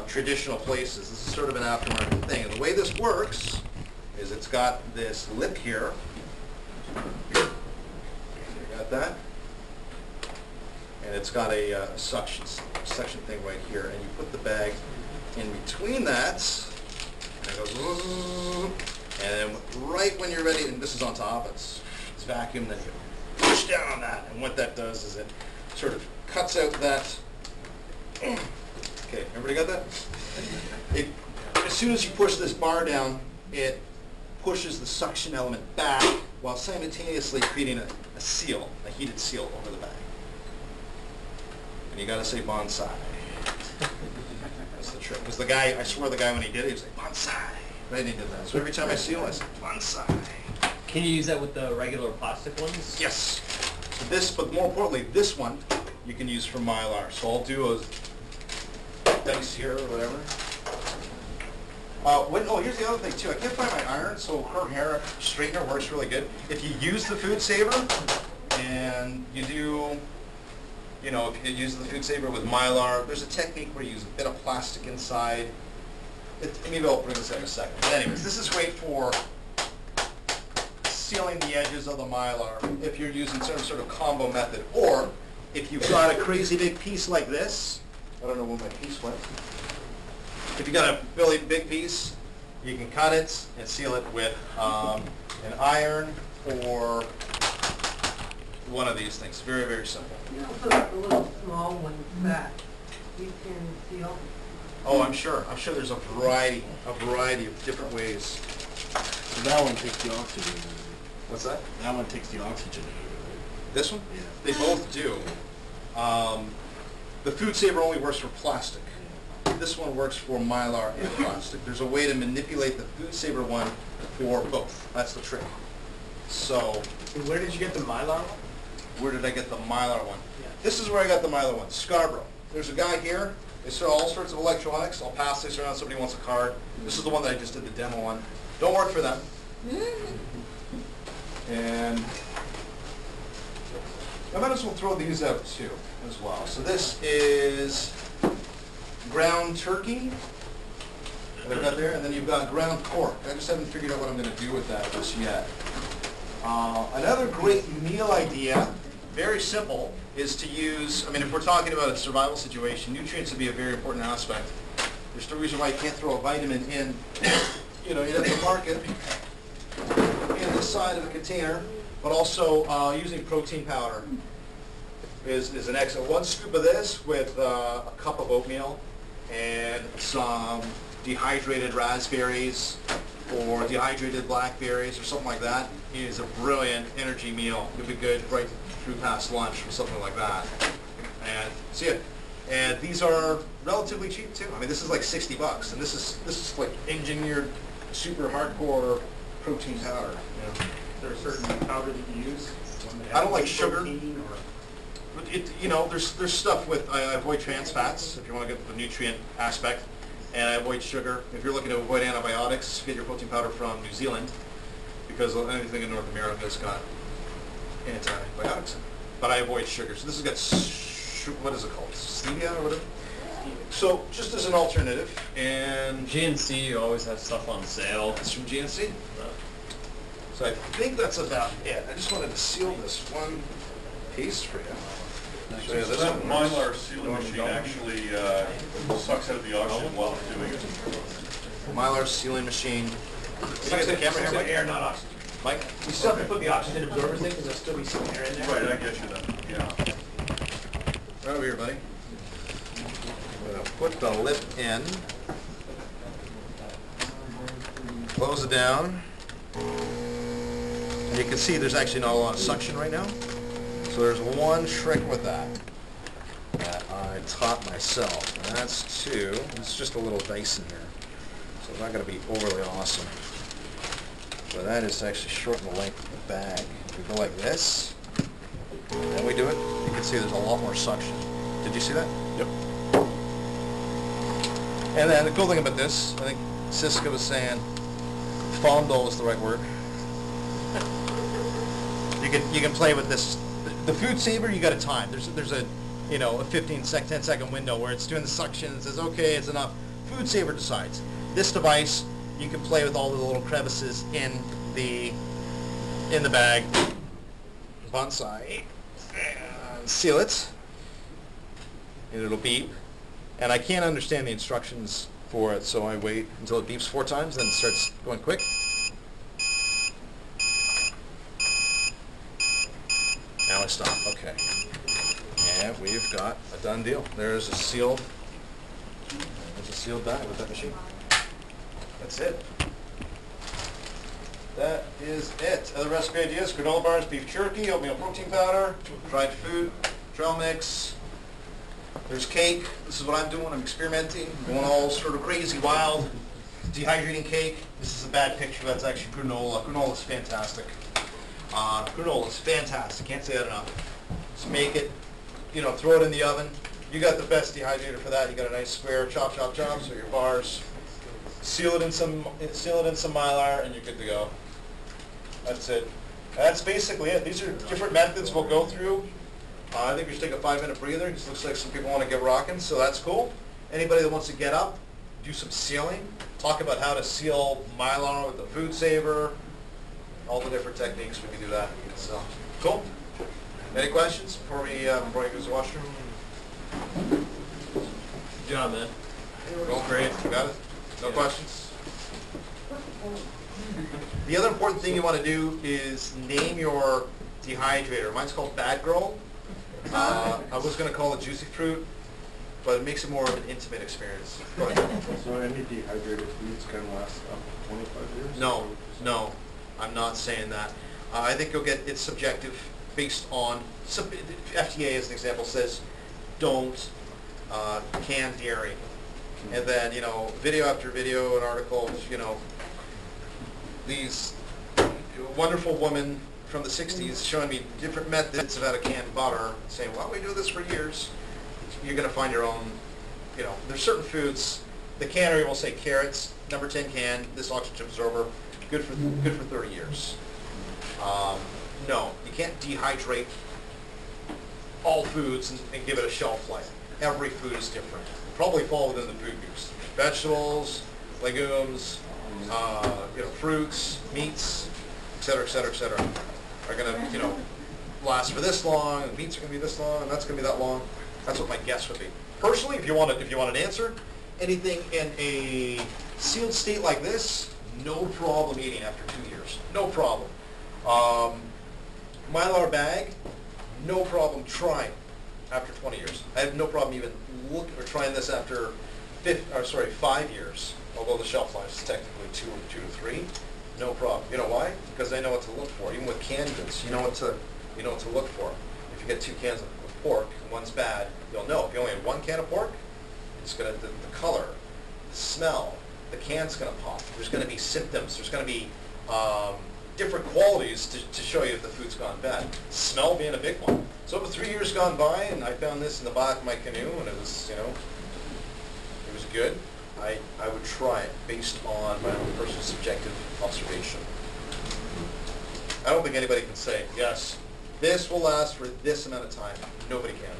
traditional places. This is sort of an aftermarket thing. And the way this works is it's got this lip here. You got that? And it's got a suction thing right here. And you put the bag in between that, and it goes, and then right when you're ready, and this is on top, it's vacuum, then you push down on that, and what that does is it sort of cuts out that, okay, everybody got that? As soon as you push this bar down, it pushes the suction element back while simultaneously creating a seal, a heated seal over the bag. And you gotta say bonsai. That's the trick. Because the guy, I swear the guy when he did it, he was like, bonsai. Right, he did that. So every time I seal, I say, bonsai. Can you use that with the regular plastic ones? Yes. So this, but more importantly, this one you can use for Mylar. So I'll do a dice here or whatever. Here's the other thing too. I can't find my iron, so her hair straightener works really good. If you use the food saver and you do, if you use the food saver with Mylar, there's a technique where you use a bit of plastic inside. Maybe I'll bring this out in a second. But anyways, this is great for sealing the edges of the Mylar if you're using some sort of combo method. Or if you've got a crazy big piece like this, I don't know where my piece went. If you got a really big piece, you can cut it and seal it with an iron or one of these things. Very, very simple. You also got the little small ones that you can seal. Oh, I'm sure. I'm sure there's a variety of different ways. So that one takes the oxygen. What's that? That one takes the oxygen. Right? This one? Yeah. They both do. The food saver only works for plastic. This one works for Mylar and plastic. There's a way to manipulate the food saver one for both. That's the trick. So, And where did you get the Mylar one? where did I get the Mylar one? Yeah. This is where I got the Mylar one, Scarborough. There's a guy here. They sell all sorts of electronics. I'll pass this around. Somebody wants a card. This is the one that I just did the demo on. Don't work for them. And I might as well throw these out too, as well. So this is ground turkey that I've got there, and then you've got ground pork. I just haven't figured out what I'm going to do with that just yet. Another great meal idea, very simple, is to use, if we're talking about a survival situation, nutrients would be a very important aspect. There's no reason why you can't throw a vitamin in, you'd have to mark it in the side of the container, but also using protein powder is an excellent. 1 scoop of this with a cup of oatmeal and some dehydrated raspberries or dehydrated blackberries or something like that is a brilliant energy meal. It would be good right through past lunch or something like that. And see it. And these are relatively cheap too. This is like $60, and this is like engineered, super hardcore protein powder. Is there a certain powder that you use? I don't like sugar. There's stuff with, I avoid trans fats if you want to get the nutrient aspect, and I avoid sugar. If you're looking to avoid antibiotics, get your protein powder from New Zealand, because anything in North America has got antibiotics in it. But I avoid sugar. So this has got, what is it called? Stevia or whatever? So just as an alternative, and GNC always has stuff on sale. it's from GNC. So I think that's about it. I just wanted to seal this one piece for you. So that Mylar sealing machine actually sucks out the oxygen while it's doing it. Mylar sealing machine. Sucks the camera here, air, not oxygen. Mike? You still have to put the oxygen absorbers in because there'll still be some air in there. Right, I get you then, yeah. Right over here, buddy. I'm going to put the lip in. Close it down. And you can see there's actually not a lot of suction right now. So there's one trick with that I taught myself, and that's to, it's just a little dice in there. So it's not going to be overly awesome. But that is to actually shorten the length of the bag. If we go like this, and we do it, you can see there's a lot more suction. Did you see that? Yep. And then the cool thing about this, I think Siska was saying, fondle is the right word. You can play with this. The food saver, you got a time. There's a 10-second window where it's doing the suction and says, okay, it's enough. Food saver decides. This device, you can play with all the little crevices in the bag. Bonsai. And seal it. And it'll beep. And I can't understand the instructions for it, so I wait until it beeps 4 times, then it starts going quick. Now I stop. Okay. And we've got a done deal. There's a sealed bag with that machine. That's it. That is it. Other recipe ideas: granola bars, beef jerky, oatmeal protein powder, dried food, trail mix. There's cake. This is what I'm doing. I'm experimenting, going all sort of crazy, wild, dehydrating cake. This is a bad picture. That's actually granola. Granola is fantastic. Granola is fantastic. Can't say that enough. Just make it, throw it in the oven. You got the best dehydrator for that. You got a nice square, chop, chop, chop. So your bars. Seal it in some Mylar, and you're good to go. That's it. That's basically it. These are different methods we'll go through. I think we should take a 5-minute breather. It looks like some people want to get rocking, so that's cool. Anybody that wants to get up, do some sealing, talk about how to seal Mylar with the food saver, all the different techniques we can do that. So, cool. Any questions before we go to the washroom? Good job, man. Going great. Got it? No questions? The other important thing you want to do is name your dehydrator. Mine's called Bad Girl. I was going to call it Juicy Fruit, but it makes it more of an intimate experience. Go ahead. So any dehydrated foods can last up to 25 years? No, I'm not saying that. I think it's subjective based on, FDA as an example says, don't can dairy. And then, video after video and articles, these wonderful women from the 60s showing me different methods of how to can butter, saying, well, we do this for years. You're going to find your own, there's certain foods. The cannery will say carrots, number 10 can, this oxygen absorber, good for 30 years. No, you can't dehydrate all foods and give it a shelf life. Every food is different. Probably fall within the food groups. Vegetables, legumes, fruits, meats, et cetera, et cetera, et cetera, are going to, last for this long, and meats are going to be this long, and that's going to be that long. That's what my guess would be. Personally, if you want an answer, anything in a sealed state like this, no problem eating after 2 years. No problem. Mylar bag, no problem trying after 20 years. I have no problem even trying this after 5 years, although the shelf life is technically 2 to 3. No problem. You know why? Because I know what to look for. Even with canned goods, you know what to look for. If you get 2 cans of pork and one's bad, you'll know. If you only have 1 can of pork, it's gonna the color, the smell, the can's gonna pop. There's gonna be symptoms. There's gonna be different qualities to show you if the food's gone bad. Smell being a big one. So it was 3 years gone by, and I found this in the back of my canoe, and it was, it was good. I would try it based on my own personal subjective observation. I don't think anybody can say, yes, this will last for this amount of time. Nobody can.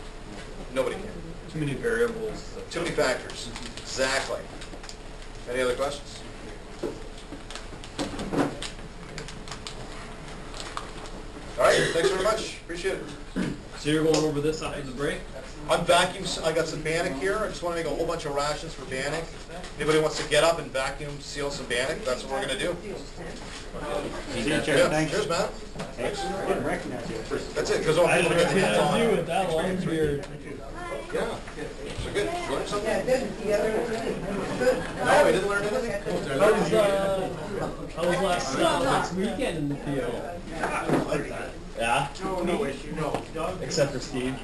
Nobody can. Too many variables. Too many factors. Exactly. Any other questions? All right, thanks very much. Appreciate it. So you're going over this after the break? I'm vacuum. I got some bannock here. I just want to make a whole bunch of rations for bannock. Anybody wants to get up and vacuum seal some bannock? That's what we're going to do. Yeah, cheers, man. Thanks. I didn't recognize you at first. That's it, because I want people to get the hands on you it. with that long beard. Yeah. So good. Did you learn something? Yeah, good. The other one, good. No, I didn't learn anything. How's How was last weekend in the field? Yeah? No issue, no. Except for Steve.